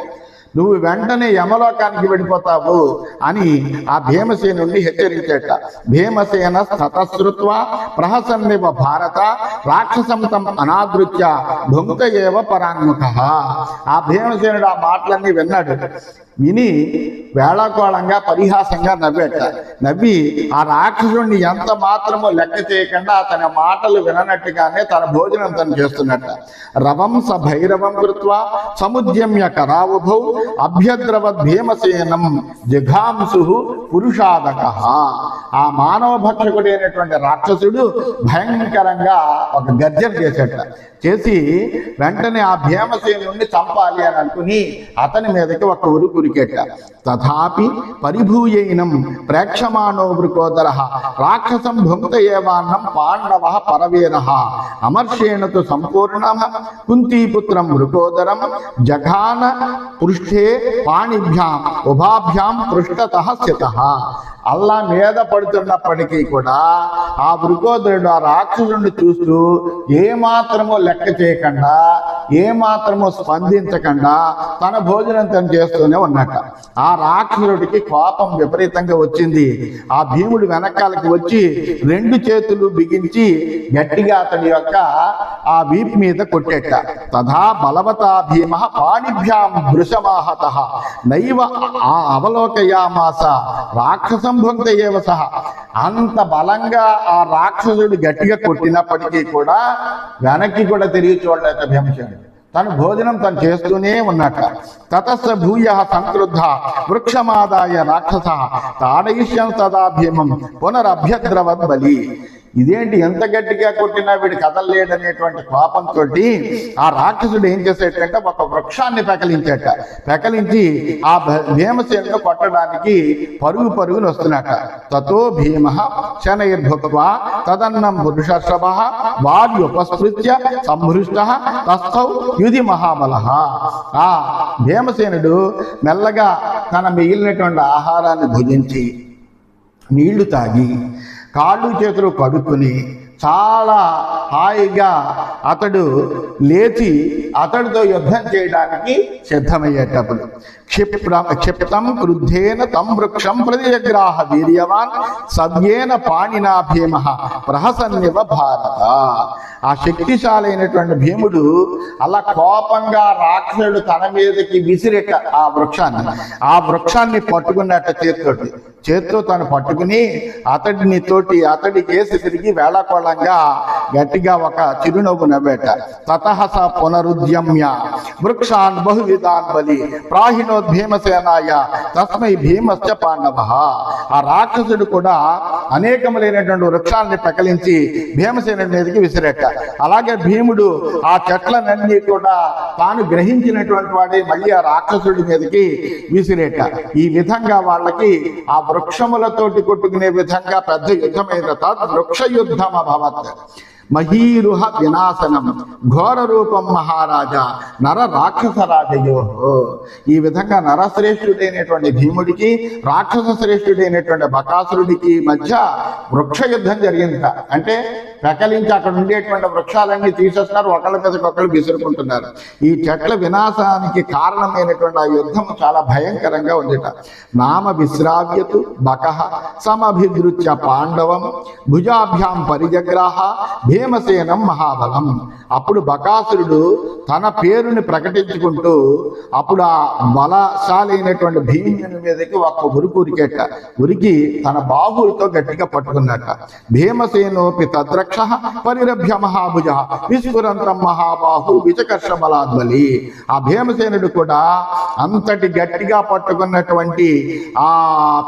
నువ్వు వెంటనే యమలోకానికి వెళ్ళిపోతావు అని ఆ భీమసేనుణ్ణి హెచ్చరించేట. భీమసేన తతశ్రుత్వా ప్రహసన్నివ భారత రాక్షసం తం అనాదృత్య భుంక్త ఏవ పరాన్ముఖ. ఆ భీమసేనుడు ఆ మాటలన్నీ విన్నాడు. విని వేళాకోళంగా పరిహాసంగా నవ్వేట. నవ్వి ఆ రాక్షసుడిని ఎంత మాత్రమో లెక్క చేయకుండా అతని మాటలు విననట్టుగానే తన భోజనం తను చేస్తున్నట్ట. రవం స భైరవం కృత్వా సముద్యమ్య కరావుభౌ అభ్యద్రవద్ భీమసేనం జిఘాంసు పురుషాదక. ఆ మానవ భక్షకుడైనటువంటి రాక్షసుడు భయంకరంగా ఒక గర్జన చేసేట. చేసి వెంటనే ఆ భీమసేనుడిని చంపాలి అని అనుకుని అతని మీదకి ఒక ఉరికెట్ట. తథాపి పరిభూయైనం ప్రేక్షమాణో వృకోదర రాక్షసం భుంక్త ఏవాన్నం పాండవ పరవీర అమర్షేణతు సంపూర్ణ కుంతీపుత్రం వృకోదరం జఘాన పృష్ఠే పాణిభ్యాం ఉభాభ్యాం పృష్ఠతః స్థితః. అల్లా మీద పడుతున్నప్పటికీ కూడా ఆ వృకోదరుడు ఆ రాక్షసుడిని చూస్తూ ఏమాత్రమో లెక్క చేయకుండా ఏమాత్రమో స్పందించకుండా తన భోజనం తను చేస్తూనే ఉన్నట్ట. ఆ రాక్షసుడికి కోపం విపరీతంగా వచ్చింది. ఆ భీముడు వెనకాలకి వచ్చి 2 చేతులు బిగించి గట్టిగా అతని యొక్క ఆ వీపు మీద కొట్టేట. తథా బలవతా భీమ పాణిభ్యాం వృషమాహత నైవ అవలోకయామాస రాక్షసం భుంక్త ఏవ సహ. అంత బలంగా ఆ రాక్షసుడు గట్టిగా కొట్టినప్పటికీ కూడా వెనక్కి కూడా తిరిగి చూడలేక భీమసేనుడు తను భోజనం తను చేస్తూనే ఉన్నట్ట. తతస్స భూయ సంక్రుద్ధ వృక్షమాదాయ రాక్షస తాడయిష్యం తదా భీమం పునరభ్యద్రవద్ బలి. ఇదేంటి ఎంత గట్టిగా కొట్టినా వీడు కదలలేడనేటువంటి కోపంతో ఆ రాక్షసుడు ఏం చేసేటంటే ఒక వృక్షాన్ని పెకలించి ఆ భీమసేనును కొట్టడానికి పరుగును వస్తున్నట్ట. తతో భీమ శనైర్భుక్త్వా తదన్నం పురుషర్షభ వార్యుపస్పృత్య సంహృష్ట తస్థౌ యుధి మహాబల. ఆ భీమసేనుడు మెల్లగా తన మిగిలినటువంటి ఆహారాన్ని భుజించి నీళ్లు తాగి కాళ్ళు చేతులు కడుక్కుని చాలా హాయిగా అతడు లేచి అతడితో యుద్ధం చేయడానికి సిద్ధమయ్యేటప్పుడు క్షిప్తం క్రుద్ధేన తం వృక్షం ప్రతిజగ్రాహ వీర్యవాన్ సవ్యేన పాణినా భీమ ప్రహసన్నివ భారత. ఆ శక్తిశాలైనటువంటి భీముడు అలా కోపంగా రాక్షసుడు తన మీదకి విసిరెట ఆ వృక్షాన్ని పట్టుకున్నట్ట చేత్తో తను పట్టుకుని అతడి కేసి తిరిగి వేళకోళంగా గట్టిగా ఒక చిరునవ్వు నవ్వేట. తతహస పునరుద్యమ్య వృక్షాన్ బహువిధాన్ బలి ప్రాహినోద్భీమసేనాయ తస్మై భీమశ్చ పాండవ. ఆ రాక్షసుడు కూడా అనేకములైనటువంటి వృక్షాలని పెకలించి భీమసేనుడి మీదకి విసిరేట. అలాగే భీముడు ఆ చెట్లనన్నీ కూడా తాను గ్రహించినటువంటి వాడే మళ్ళీ ఆ రాక్షసుడి మీదకి విసిరేట. ఈ విధంగా వాళ్ళకి ఆ వృక్షములతోటి కొట్టుకునే విధంగా పెద్ద యుద్ధమైన వృక్ష యుద్ధం అభవత్. మహీరుహ వినాశనం ఘోర రూపం మహారాజా నర రాక్షస రాజయో. ఈ విధంగా నరశ్రేష్ఠుడైనటువంటి భీముడికి రాక్షస శ్రేష్ఠుడైనటువంటి బకాసురుడికి మధ్య వృక్ష యుద్ధం జరిగిందట. అంటే పెకలించి అక్కడ ఉండేటువంటి వృక్షాలన్నీ తీసేస్తున్నారు, ఒకళ్ళ మీదకి ఒకళ్ళు విసురుకుంటున్నారు. ఈ చెట్ల వినాశానికి కారణమైనటువంటి ఆ యుద్ధం చాలా భయంకరంగా ఉందిట. నామ విశ్రావ్యతు బకః సమభిదృత్య పాండవం భుజాభ్యాం పరిజగ్రాహ భీమసేనం మహాబలం. అప్పుడు బకాసురుడు తన పేరుని ప్రకటించుకుంటూ అప్పుడు ఆ బలశాలైనటువంటి భీముని మీదకి ఒక ఉరికి తన బాహువులతో గట్టిగా పట్టుకున్నట్ట. భీమసేనోపి తద్రక్ష పరిరభ్య మహాభుజ విస్ఫురంతం మహాబాహు విచకర్ష బలాద్బలి. ఆ భీమసేనుడు కూడా అంతటి గట్టిగా పట్టుకున్నటువంటి ఆ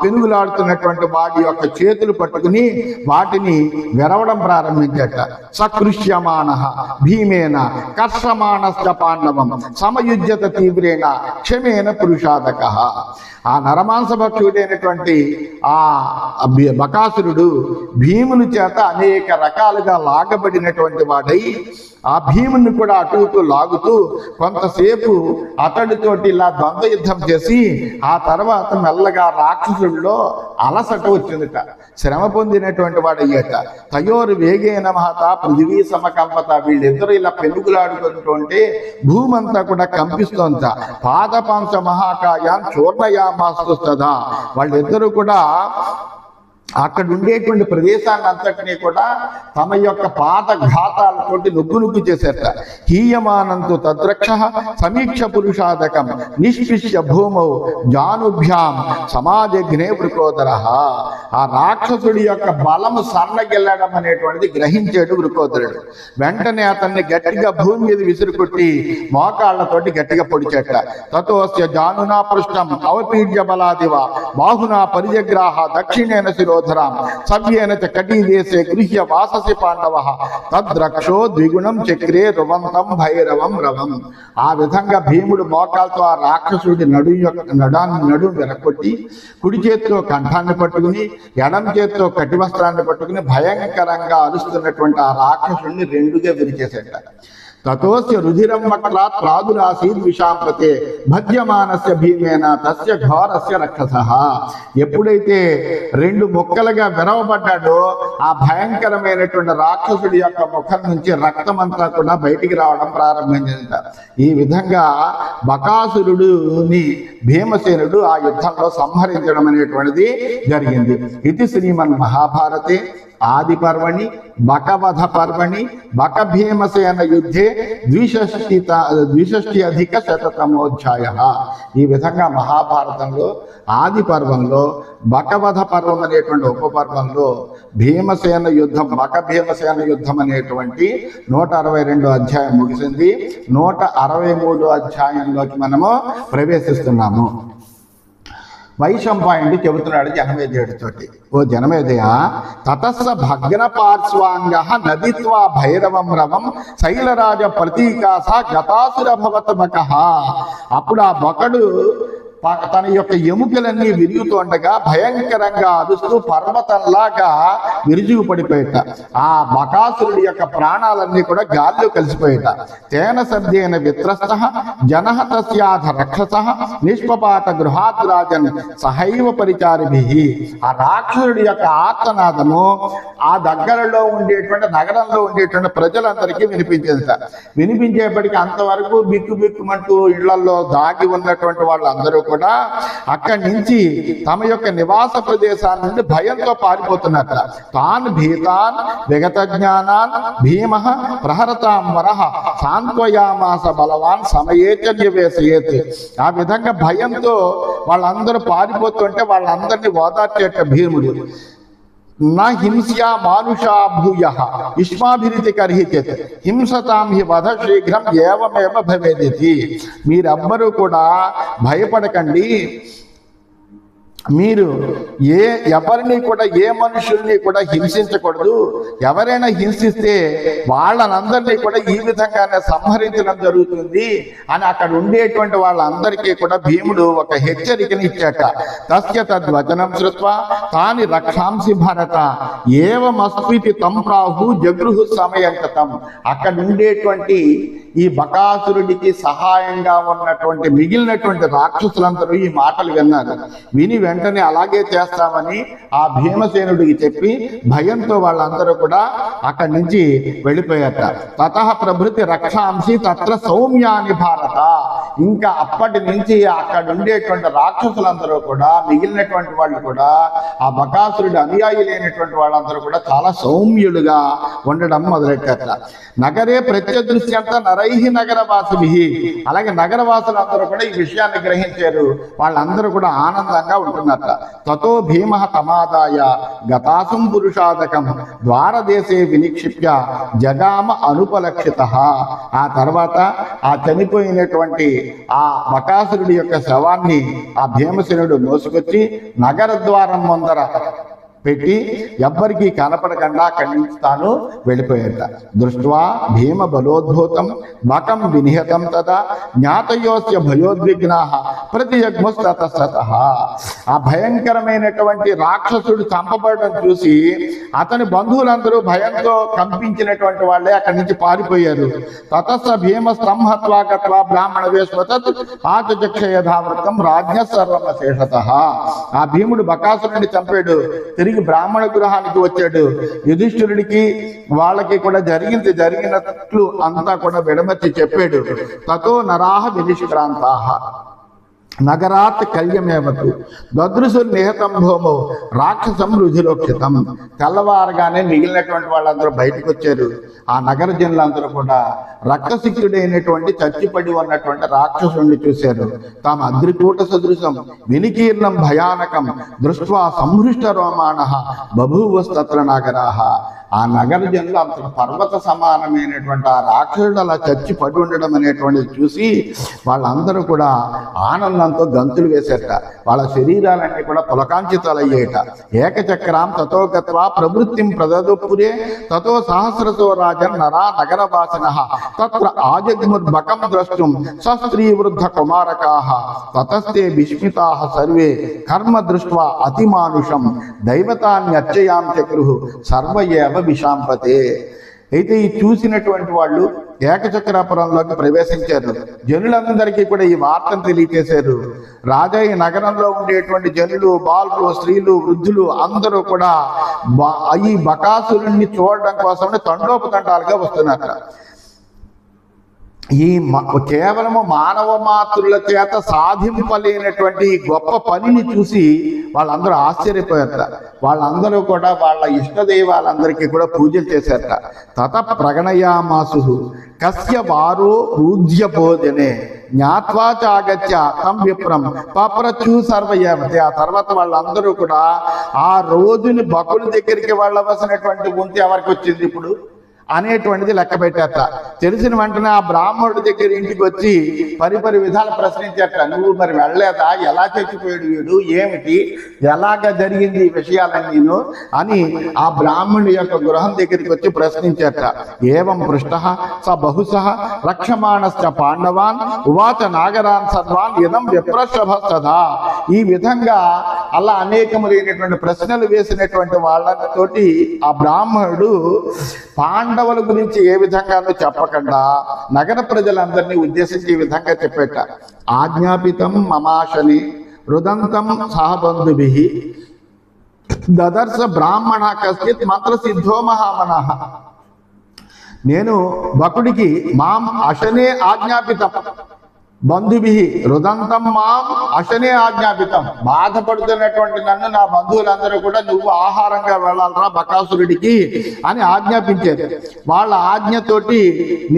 పెనుగులాడుతున్నటువంటి వాడి యొక్క చేతులు పట్టుకుని వాటిని వెరవడం ప్రారంభించట. సకృష్యమాణ భీమేన కర్షమాణశ్చ పాండవం సమయుజ్యత తీవ్రేణ క్షమేన పురుషాదక. ఆ నరమాంసభక్షుడైనటువంటి ఆ బకాసురుడు భీముని చేత అనేక రకాలుగా లాగబడినటువంటి వాడై ఆ భీముని కూడా అటు ఇటు లాగుతూ కొంతసేపు అతడితోటి ఇలా ద్వంద్వ యుద్ధం చేసి ఆ తర్వాత మెల్లగా రాక్షసుడిలో అలసట వచ్చిందట, శ్రమ పొందినటువంటి వాడు అయ్యట. తయోరు వేగేన మహత పృథివీ సమకంపత. వీళ్ళిద్దరూ ఇలా పెనుగులాడుకుంటుంటే భూమి అంతా కూడా కంపిస్తోంత. పాదపాంశ మహాకాయాన్ చూర్ణయామాస్తుస్తదా. వాళ్ళిద్దరూ కూడా అక్కడ ఉండేటువంటి ప్రదేశాన్ని అంతటినీ కూడా తమ యొక్క పాత ఘాతాలతోటి నొగ్గు చేసేట. హీయమానంతో తద్రక్ష సమీక్ష పురుషాదకం నిష్పిష్య భూమౌ జానుభ్యాం సమాజగ్నే వృకోదర. ఆ రాక్షసుడి యొక్క బలము సన్నగిల్లడం అనేటువంటిది గ్రహించాడు వృకోదరుడు. వెంటనే అతన్ని గట్టిగా భూమి మీద విసిరుకొట్టి మోకాళ్లతోటి గట్టిగా పొడిచేట. తతోస్య జానునా పృష్టం అవపీడ్య బలాదివ బాహునా పరిజగ్రాహ దక్షిణేన శిరో సవ్యేన కటీదేశే గృహ్య వాససి పాండవ తద్రక్షో ద్విగుణం చక్రే రువంతం భైరవం రవం. ఆ విధంగా భీముడు మోకాలతో ఆ రాక్షసుడి నడు వెరకొట్టి కుడి చేత్తో కంఠాన్ని పట్టుకుని ఎడం చేత్తో కటివస్త్రాన్ని పట్టుకుని భయంకరంగా అరుస్తున్నటువంటి ఆ రాక్షసుడిని రెండుగా విరిచేసేట. తతోస్య రుధిరం వక్రాత్ ప్రాదురాసీద్ విషాంపతే భజ్యమానస్య భీమేన తస్య ఘోరస్య రక్షసః. ఎప్పుడైతే రెండు ముక్కలుగా విరవబడ్డాడో ఆ భయంకరమైనటువంటి రాక్షసుడి యొక్క ముఖం నుంచి రక్తమంతా కూడా బయటికి రావడం ప్రారంభించింది. ఈ విధంగా బకాసురుడుని భీమసేనుడు ఆ యుద్ధంలో సంహరించడం అనేటువంటిది జరిగింది. ఇది శ్రీమన్ మహాభారతే ఆది పర్వణి బకవధ పర్వణి బక భీమసేన యుద్ధే ద్విషష్ట్యధికశతమోధ్యాయ. ఈ విధంగా మహాభారతంలో ఆది పర్వంలో బకవధ పర్వం అనేటువంటి ఉపపర్వంలో భీమసేన యుద్ధం, బక భీమసేన యుద్ధం అనేటువంటి 162 అధ్యాయం ముగిసింది. 163 అధ్యాయంలోకి మనము ప్రవేశిస్తున్నాము. వైశంపాయనుడు చెబుతున్నాడు జనమేజయుడితోటి, ఓ జనమేజయ, తతస్స భగ్న పార్శ్వాంగ నదిత్వా భైరవం రవం శైలరాజ ప్రతీకాస గతాసుర భవతమక. అప్పుడు ఆ బకడు తన యొక్క ఎముకలన్నీ విరుగుతుండగా భయంకరంగా అరుస్తూ పర్వతంలాగా విరుజుగు పడిపోయేట. ఆ బకాసురుడి యొక్క ప్రాణాలన్నీ కూడా గాల్లో కలిసిపోయేట. తేన శబ్దేన విత్రస్త జనః తస్యాధ రక్షస నిష్పపాత గృహాద్రాజన్ సహైవ పరిచారిభి. ఆ రాక్షసుడి యొక్క ఆర్తనాదము ఆ దగ్గరలో ఉండేటువంటి నగరంలో ఉండేటువంటి ప్రజలందరికీ వినిపించేదట. వినిపించేప్పటికీ అంతవరకు బిక్కు బిక్కుమంటూ ఇళ్లలో దాగి ఉన్నటువంటి వాళ్ళందరూ కూడా అక్కడి నుంచి తమ యొక్క నివాస ప్రదేశాల నుండి భయంతో పారిపోతున్నట్ట. తాన్ భీతాన్ విగత జ్ఞానాన్ భీమ ప్రహరతాం వరః సాంత్వయామాస బలవాన్ సమయేత నివేశయేత్. ఆ విధంగా భయంతో వాళ్ళందరూ పారిపోతుంటే వాళ్ళందరినీ ఓదార్చేట భీముడు. నా హింస్యా మానుషా భూయ యుష్మాభిరితి కర్హితేత్ హింసతాం హి వధ శీఘ్రం ఏవమేవ భవేదితి. మీరెవ్వరూ కూడా భయపడకండి. మీరు ఎవరిని కూడా ఏ మనుషుల్ని కూడా హింసించకూడదు. ఎవరైనా హింసిస్తే వాళ్ళనందరినీ కూడా ఈ విధంగానే సంహరించడం జరుగుతుంది అని అక్కడ ఉండేటువంటి వాళ్ళందరికీ కూడా భీముడు ఒక హెచ్చరికని ఇచ్చాట. తస్య తద్వచనం శ్రుత్వా తాని రక్షాంసి భారత ఏవమస్మితి తం ప్రాహు జగృహు సమయంకతం. అక్కడ ఉండేటువంటి ఈ బకాసురుడికి సహాయంగా ఉన్నటువంటి మిగిలినటువంటి రాక్షసులందరూ ఈ మాటలు విన్నారు. విని వెంటనే అలాగే చేస్తామని ఆ భీమసేనుడికి చెప్పి భయంతో వాళ్ళందరూ కూడా అక్కడి నుంచి వెళ్ళిపోయారట. తతః ప్రభృతి రక్షాంసి తత్ర సౌమ్యాని భారత. ఇంకా అప్పటి నుంచి అక్కడ ఉండేటువంటి రాక్షసులందరూ కూడా మిగిలినటువంటి వాళ్ళు కూడా ఆ బకాసురుడి అనుయాయులైనటువంటి వాళ్ళందరూ కూడా చాలా సౌమ్యులుగా ఉండడం మొదలెట్టారట. నగరే ప్రత్యదృశ్యంత నరైహి నగరవాసుభి. అలాగే నగరవాసులందరూ కూడా ఈ విషయాన్ని గ్రహించారు. వాళ్ళందరూ కూడా ఆనందంగా ఉంటున్నారట. తతో భీమ తమాదాయ గతాసం పురుషాదకం ద్వారదేశే వినిక్షిప్య జగామ అనుపలక్షిత. ఆ తర్వాత ఆ చనిపోయినటువంటి ఆ బకాసురుడి యొక్క శవాన్ని ఆ భీమసేనుడు మోసుకొచ్చి నగర ద్వారం ముందర పెట్టి ఎవ్వరికీ కనపడకుండా అక్కడి నుంచి తాను వెళ్ళిపోయాట. దృష్ట్వా భీమ బలోద్భూతం బకం వినిహతం తదా జ్ఞాతయోస్య భయోద్విగ్నాః ప్రతియగ్ముస్తతస్తః. ఆ భయంకరమైనటువంటి రాక్షసుడు చంపబడడం చూసి అతని బంధువులందరూ భయంతో కంపించినటువంటి వాళ్ళే అక్కడి నుంచి పారిపోయారు. తతస్స భీమ స్తంహత్వా గత్వా బ్రాహ్మణ వేశ్వతత్ ఆచచక్షయధావృతం రాజ్ఞ సర్వమశేషతః. ఆ భీముడు బకాసురుడిని చంపాడు. తిరిగి బ్రాహ్మణ గృహానికి వచ్చాడు. యుధిష్ఠిరుడికి వాళ్ళకి కూడా జరిగినట్లు అంతా కూడా విడమర్చి చెప్పాడు. తతో నరాహ వినిష్క్రాంతాః నగరాత్ కళ్యమేవతు దదృశుర్ నిహతం భూమో రాక్షసం రుధిరోక్షితం. తెల్లవారగానే మిగిలినటువంటి వాళ్ళందరూ బయటకు వచ్చారు. ఆ నగర జనులందరూ కూడా రక్తసిక్తుడైనటువంటి చచ్చిపడి ఉన్నటువంటి రాక్షసుని చూశారు. తాము అద్రికూట సదృశం వినికీర్ణం భయానకం దృష్ట్వా సంహృష్ట రోమాణః బభూవస్తత్ర నగరాః. ఆ నగర జనులు అంత పర్వత సమానమైనటువంటి ఆ రాక్షసుడు అలా చచ్చి పడి ఉండడం అనేటువంటిది చూసి వాళ్ళందరూ కూడా ఆనందంతో గంతులు వేసేట. వాళ్ళ శరీరాలన్నీ కూడా పులకాంచితాలయ్యేట. ఏకచక్రాం తతో గత్వా ప్రవృత్తిం ప్రదదుపురే తతో సహస్రసో రాజన్ నరా నగరవాసినః తత్ర ఆజగ్ముర్బకం ద్రష్టుం సస్త్రీ వృద్ధ కుమారకాః తతస్తే విస్మితాః సర్వే కర్మ దృష్ట్వా అతిమానుషం దైవతాన్యర్చయాం చక్రుః సర్వ ఏవ విశాంపతే. అయితే ఈ చూసినటువంటి వాళ్ళు ఏకచక్రాపురంలోకి ప్రవేశించారు. జనులందరికీ కూడా ఈ వార్తను తెలియజేశారు. రాజా ఈ నగరంలో ఉండేటువంటి జనులు, బాలురు, స్త్రీలు, వృద్ధులు అందరూ కూడా ఈ బకాసురుణ్ణి చూడడం కోసం తండోపతండాలుగా వస్తున్నారు. ఈ కేవలము మానవ మాతృల చేత సాధింపలేనటువంటి ఈ గొప్ప పనిని చూసి వాళ్ళందరూ ఆశ్చర్యపోయారట. వాళ్ళందరూ కూడా వాళ్ళ ఇష్టదైవాలందరికీ కూడా పూజలు చేశారట. తత ప్రగణయామాసు కస్య వారో పూజ్య భోజనే జ్ఞాత్వా చాగత్య తం విప్రం పప్రచూ సర్వయవతి. ఆ తర్వాత వాళ్ళందరూ కూడా ఆ రోజుని బకుల దగ్గరికి వెళ్ళవలసినటువంటి ఉంటే ఎవరికి వచ్చింది ఇప్పుడు అనేటువంటిది లెక్క పెట్టారట. తెలిసిన వెంటనే ఆ బ్రాహ్మణుడి దగ్గర ఇంటికి వచ్చి పరిపరి విధాలు ప్రశ్నించారట. నువ్వు మరి వెళ్ళలేదా, ఎలా చచ్చిపోయాడు వీడు, ఏమిటి, ఎలాగ జరిగింది ఈ విషయాలన్నీను అని ఆ బ్రాహ్మణుడి యొక్క గృహం దగ్గరికి వచ్చి ప్రశ్నించారట. ఏవం పృష్ట స బహుశ రక్షమాణశ్చ పాండవాన్ ఉవాచ నాగరాన్ సర్వాన్ ఇదం విప్రశభస్తదా. ఈ విధంగా అలా అనేకములైనటువంటి ప్రశ్నలు వేసినటువంటి వాళ్ళతోటి ఆ బ్రాహ్మణుడు పాండవుల గురించి ఏ విధంగానూ చెప్పకుండా నగర ప్రజలందరినీ ఉద్దేశించి ఈ విధంగా చెప్పేట. ఆజ్ఞాపితం మమాశని రుదంతం సహబంధుభిః దదర్శ బ్రాహ్మణ కశ్చిత్ మంత్రసిద్ధో మహామనః. నేను బకుడికి మాం అశనే ఆజ్ఞాపితం బంధుభి రుదంతం మాం అశనే ఆజ్ఞాపితం. బాధపడుతున్నటువంటి నన్ను నా బంధువులందరూ కూడా నువ్వు ఆహారంగా వెళ్ళాలరా బకాసురుడికి అని ఆజ్ఞాపించారు. వాళ్ళ ఆజ్ఞతోటి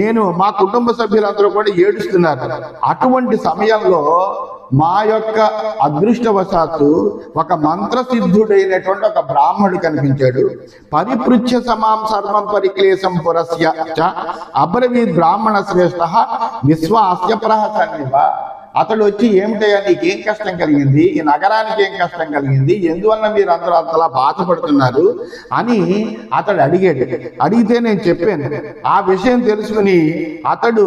నేను మా కుటుంబ సభ్యులందరూ కూడా ఏడుస్తున్నారు. అటువంటి సమయంలో మా యొక్క అదృష్టవశాత్తు ఒక మంత్రసిద్ధుడైనటువంటి ఒక బ్రాహ్మణుడు కనిపించాడు. పరిపృచ్ఛ సమాం సర్వం పరిక్లేశం పురస్య చ అబ్రవీద్ బ్రాహ్మణ శ్రేష్ఠ విశ్వాస్య ప్రహసన్నివ. అతడు వచ్చి ఏమిటయ్యా నీకేం కష్టం కలిగింది, ఈ నగరానికి ఏం కష్టం కలిగింది, ఎందువల్ల మీరు అందరూ అంతలా బాధపడుతున్నారు అని అతడు అడిగాడు. అడిగితే నేను చెప్పాను. ఆ విషయం తెలుసుకుని అతడు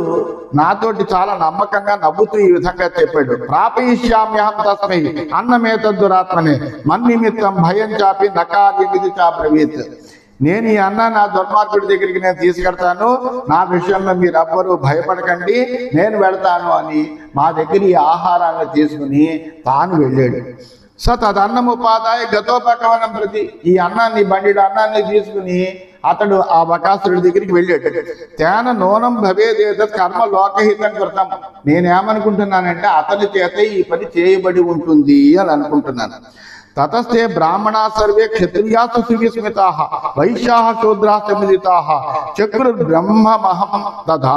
నాతోటి చాలా నమ్మకంగా నవ్వుతూ ఈ విధంగా చెప్పాడు. ప్రాపయిష్యామ్యహం తస్మై అన్నమేతద్దురాత్మనే మన్నిమిత్తం భయం చాపి నకార్యమిది చాబ్రవీత్. నేను ఈ అన్న నా దుర్మార్గుడి దగ్గరికి నేను తీసుకెడతాను, నా విషయంలో మీరెవ్వరూ భయపడకండి, నేను వెళతాను అని మా దగ్గర ఈ ఆహారాన్ని తీసుకుని తాను వెళ్ళాడు. సో తదన్నముపాదాయ గతోపకవనం ప్రతి. ఈ అన్నాన్ని బండిడు అన్నాన్ని తీసుకుని అతడు ఆ బకాసురుడి దగ్గరికి వెళ్ళాడు. తేన నూనం భవేదేతత్ కర్మ లోకహితం కృతం. నేనేమనుకుంటున్నానంటే అతని చేత ఈ పని చేయబడి ఉంటుంది అని అనుకుంటున్నాను. తతస్తే బ్రాహ్మణా సర్వే క్షత్రియాసు సువిస్మితాః వైశ్యాః శూద్రాశ్చ మిలితాః చక్రు బ్రహ్మమహం తథా.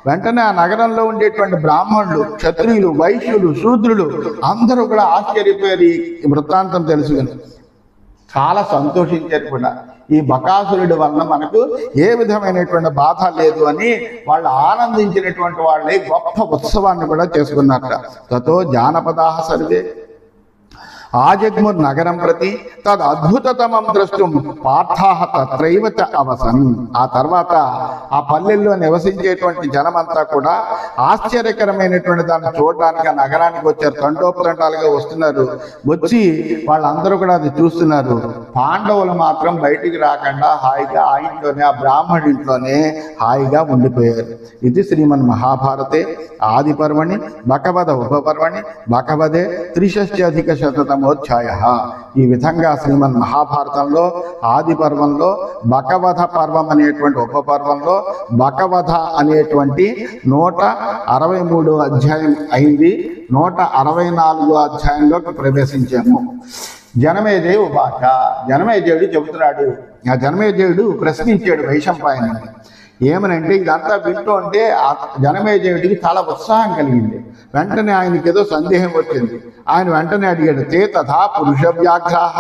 వెంటనే ఆ నగరంలో ఉండేటువంటి బ్రాహ్మణులు, క్షత్రియులు, వైశ్యులు, శూద్రులు అందరూ కూడా ఆశ్చర్యపోయారు ఈ వృత్తాంతం తెలుసుకుని. చాలా సంతోషించారు కూడా. ఈ బకాసురుడి వలన మనకు ఏ విధమైనటువంటి బాధ లేదు అని వాళ్ళు ఆనందించినటువంటి వాళ్ళే గొప్ప ఉత్సవాన్ని కూడా చేసుకున్నారట. తతో జానపదాః సర్వే ఆజగ్ముర్ నగరం ప్రతి తద్ అద్భుతతమం ద్రష్టుం పార్థాః తత్రైవ చ అవసన్. ఆ తర్వాత ఆ పల్లెల్లో నివసించేటువంటి జనమంతా కూడా ఆశ్చర్యకరమైనటువంటి దాన్ని చూడడానికి ఆ నగరానికి వచ్చారు. తండోపతండాలుగా వస్తున్నారు. వచ్చి వాళ్ళందరూ కూడా అది చూస్తున్నారు. పాండవులు మాత్రం బయటికి రాకుండా హాయిగా ఆ ఇంట్లోనే, ఆ బ్రాహ్మణి ఇంట్లోనే హాయిగా ఉండిపోయారు. ఇది శ్రీమన్ మహాభారతే ఆది పర్వణి బకవద ఉపపర్వణి బకవదే 63 ఈ విధంగా శ్రీమన్ మహాభారతంలో ఆది పర్వంలో బకవధ పర్వం అనేటువంటి ఉపపర్వంలో బకవధ అనేటువంటి 163 అధ్యాయం అయింది. 164 అధ్యాయంలోకి ప్రవేశించాము. జనమేజయుడు ఉవాచ. జనమేజయుడు చెబుతున్నాడు. ఆ జనమేజయుడు ప్రశ్నించాడు వైశంపాయనుడిని. ఏమనంటే ఇదంతా వింటూ ఉంటే ఆ జనమేజయుడికి చాలా ఉత్సాహం కలిగింది. వెంటనే ఆయనకి ఏదో సందేహం వచ్చింది. ఆయన వెంటనే అడిగాడు. తే తథా పురుష వ్యాఘ్రాః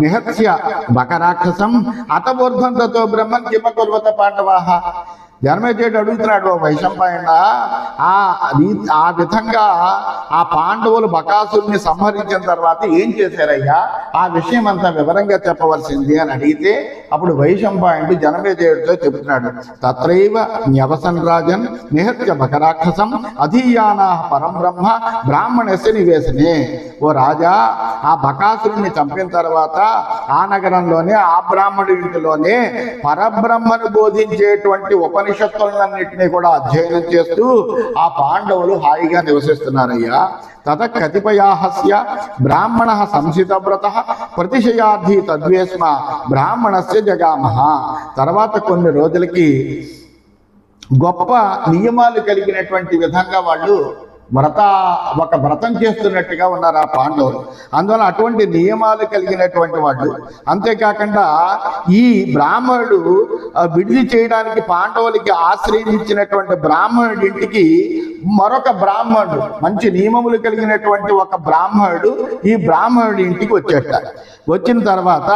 నిహత్య బకరాక్షసం అతమూర్ధ్వం తతో బ్రహ్మన్ కిమకుర్వత పాండవాః. జనమేజయుడు అడుగుతున్నాడు, వైశంపాయన ఆ విధంగా ఆ పాండవులు బకాసురుని సంహరించిన తర్వాత ఏం చేశారయ్యా, ఆ విషయం అంతా వివరంగా చెప్పవలసింది అని అడిగితే అప్పుడు వైశంపాయనుడు జనమేజయుడితో చెబుతున్నాడు. తత్రైవ న్యవసన్ రాజన్ నిహత్య బకరాక్షసం అధీయానాః పరం బ్రహ్మ బ్రాహ్మణస్య నివేశనే. ఓ రాజా, ఆ బకాసురుని చంపిన తర్వాత ఆ నగరంలోనే ఆ బ్రాహ్మణుడి ఇంటిలోనే పరబ్రహ్మను బోధించేటువంటి ఉపనిషత్తులన్నింటినీ కూడా అధ్యయనం చేస్తూ ఆ పాండవులు హాయిగా నివసిస్తున్నారయ్యా. తత కతిపయాహస్య బ్రాహ్మణ సంసితవ్రత ప్రతిశయార్థి తద్వేస్మ బ్రాహ్మణస్య జగామహ. తర్వాత కొన్ని రోజులకి గొప్ప నియమాలు కలిగినటువంటి విధంగా వాళ్ళు ఒక వ్రతం చేస్తున్నట్టుగా ఉన్నారు ఆ పాండవులు. అందువల్ల అటువంటి నియమాలు కలిగినటువంటి వాళ్ళు. అంతేకాకుండా ఈ బ్రాహ్మణుడు విడిది చేయడానికి పాండవులకి ఆశ్రయం ఇచ్చినటువంటి బ్రాహ్మణుడి ఇంటికి మరొక బ్రాహ్మణుడు, మంచి నియమములు కలిగినటువంటి ఒక బ్రాహ్మణుడు ఈ బ్రాహ్మణుడి ఇంటికి వచ్చేట. వచ్చిన తర్వాత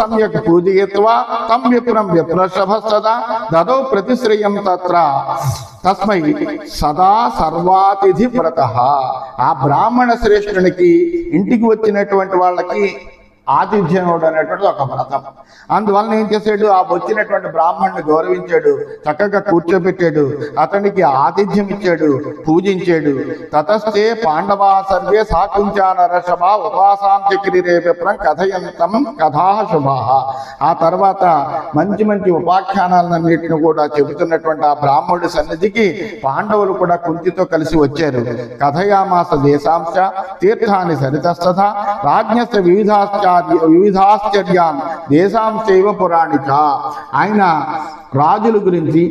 సమ్యక్ పూజయిత్వా తం విప్రం విప్రశభస్తదా దదౌ ప్రతిశ్రయం తత్ర తస్మై సదా సర్వాతిథి వ్రత. ఆ బ్రాహ్మణ శ్రేష్ఠునికి ఇంటికి వచ్చినటువంటి వాళ్ళకి ఆతిథ్యముడు అనేటువంటి ఒక వ్రతం. అందువలన ఏం చేశాడు, ఆ వచ్చినటువంటి బ్రాహ్మణుని గౌరవించాడు, చక్కగా కూర్చోబెట్టాడు, అతనికి ఆతిథ్యం ఇచ్చాడు, పూజించాడు. తతస్థే పాండవా సర్వే సాకుంచానరషభ ఉపాసాం చక్రిరే విప్రం కథయంతం కథా శుభా. ఆ తర్వాత మంచి మంచి ఉపాఖ్యానాలన్నింటిని కూడా చెబుతున్నటువంటి ఆ బ్రాహ్మణుడి సన్నిధికి పాండవులు కూడా కుంతితో కలిసి వచ్చారు. కథయామాస దేశాంశ తీర్థాన్ని సరితస్తథ రాజ్ఞస్య వివిధాశ్చర్యాన్ దేశాంశైవ పురాణిక. ఆయన రాజుల గురించి,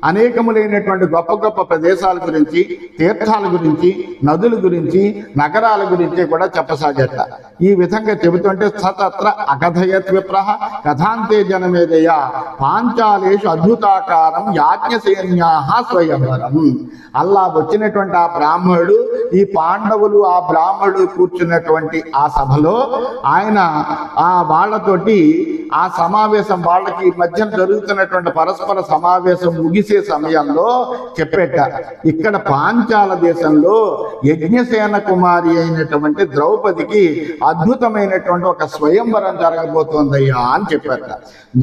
అనేకములైనటువంటి గొప్ప గొప్ప ప్రదేశాల గురించి, తీర్థాల గురించి, నదుల గురించి, నగరాల గురించి కూడా చెప్పసాగట. ఈ విధంగా చెబుతుంటే సతత్ర అకథయత్ విప్రహ కథాంతే జనమేదయ పాంచాలేషు అద్భుతాకారం యాజ్ఞసేన్యాః స్వయంవరం. అల్లా వచ్చినటువంటి ఆ బ్రాహ్మణుడు, ఈ పాండవులు ఆ బ్రాహ్మణుడు కూర్చున్నటువంటి ఆ సభలో ఆయన వాళ్ళతోటి ఆ సమావేశం, వాళ్ళకి మధ్య జరుగుతున్నటువంటి పరస్పర సమావేశం ముగిసే సమయంలో చెప్పేట, ఇక్కడ పాంచాల దేశంలో యజ్ఞసేన కుమారి అయినటువంటి ద్రౌపదికి అద్భుతమైనటువంటి ఒక స్వయంవరం జరగబోతోందయ్యా అని చెప్పారట.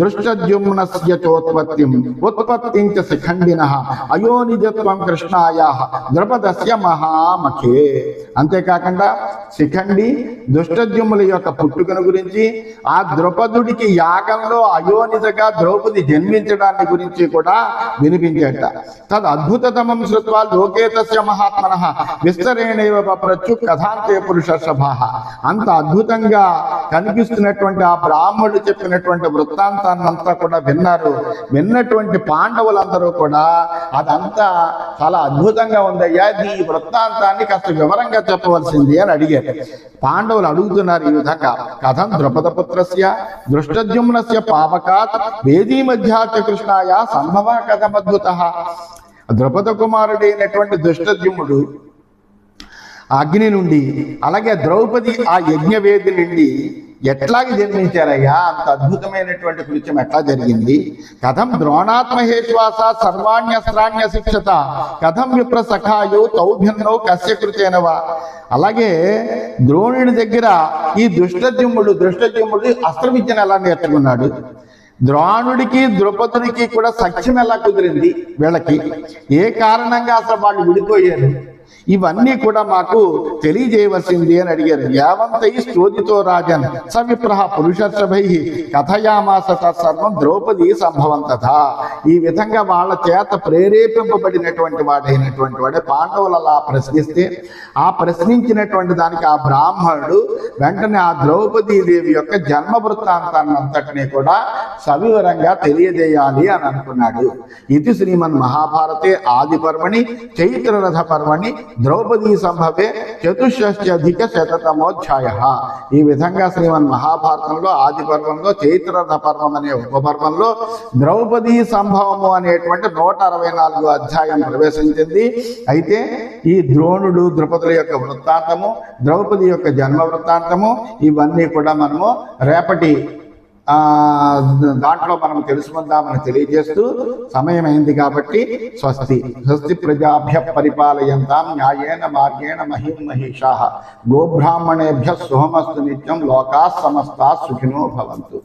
దృష్టద్యుమ్నస్య చోత్పత్తిం ఉత్పత్తిం చ శిఖండినః అయోనిజత్వం కృష్ణాయాః ద్రౌపదస్య మహామఖే. అంతేకాకుండా శిఖండి దృష్టద్యుమ్నుల యొక్క పుట్టుకను గురించి, ఆ ద్రౌపదుడికి యాగంలో అయోనిజగా ద్రౌపది జన్మించడాన్ని గురించి కూడా వినిపించేట. తద్ అద్భుతతమం శ్రుత్వా లోకేతస్య మహాత్మనః విస్తరేణైవ పప్రచ్చు కథాంతే పురుషర్షభాః. అంత అద్భుతంగా కనిపిస్తున్నటువంటి ఆ బ్రాహ్మణుడు చెప్పినటువంటి వృత్తాంతాన్నంతా కూడా విన్నారు. విన్నటువంటి పాండవులందరూ కూడా అదంతా చాలా అద్భుతంగా ఉందయ్యా, ఈ వృత్తాంతాన్ని కాస్త వివరంగా చెప్పవలసింది అని అడిగారు. పాండవులు అడుగుతున్నారు ఈ విధంగా, కథం ద్రుపదపుత్రస్య దృష్టద్యుమ్నస్య పావకాత్ వేదీ మధ్యాచ కృష్ణాయ సంభవ కథమద్భుతః. ద్రుపద కుమారుడైనటువంటి దృష్టద్యుమ్నుడు అగ్ని నుండి, అలాగే ద్రౌపది ఆ యజ్ఞవేది నుండి ఎట్లాగే జన్మించారయ్యా, అంత అద్భుతమైనటువంటి కృత్యం ఎట్లా జరిగింది? కథం ద్రోణాత్మహేశ్వాస సర్వాణ్యస్త్రాణ్య శిక్షత కథం విప్ర సఖాయో తౌభిన్నో కస్య కృతేనవా. అలాగే ద్రోణుడి దగ్గర ఈ దృష్టద్యుమ్నుడు అస్త్ర విద్యను ఎలా నేర్చుకున్నాడు? ద్రోణుడికి ద్రౌపదుడికి కూడా సఖ్యం ఎలా కుదిరింది? వీళ్ళకి ఏ కారణంగా అసలు వాళ్ళు విడిపోయారు? ఇవన్నీ కూడా మాకు తెలియజేయవలసింది అని అడిగారు. యావంతై స్తోదితో రాజన్ సవిప్రహ పురుషర్షభై కథయామాస తత్సర్వం ద్రౌపది సంభవం తథా. ఈ విధంగా వాళ్ళ చేత ప్రేరేపింపబడినటువంటి వాడే పాండవులు అలా ప్రశ్నిస్తే, ఆ ప్రశ్నించినటువంటి దానికి ఆ బ్రాహ్మణుడు వెంటనే ఆ ద్రౌపదీదేవి యొక్క జన్మ వృత్తాంతాన్ని అంతటినీ కూడా సవివరంగా తెలియజేయాలి అని అనుకున్నాడు. ఇది శ్రీమన్ మహాభారతే ఆది పర్వణి చైత్రరథ పర్వణి ద్రౌపదీ సంభవే 64,100తమోధ్యాయ. ఈ విధంగా శ్రీమన్ మహాభారతంలో ఆది పర్వంలో చైత్రరథ పర్వం అనే ఉపపర్వంలో ద్రౌపదీ సంభవము అనేటువంటి 164 అధ్యాయం ప్రవేశించింది. అయితే ఈ ద్రోణుడు ద్రౌపదుల యొక్క వృత్తాంతము, ద్రౌపది యొక్క జన్మ వృత్తాంతము, ఇవన్నీ కూడా మనము రేపటి దాంట్లో మనం తెలుసుకుందామని తెలియజేస్తూ సమయం అయింది కాబట్టి స్వస్తి ప్రజాభ్య పరిపాలయంతాం న్యాయేన మార్గేణ మహిం మహిషాః గోబ్రాహ్మణేభ్యః శుభమస్తు నిత్యం లోకాః సమస్తాః సుఖినో భవంతు.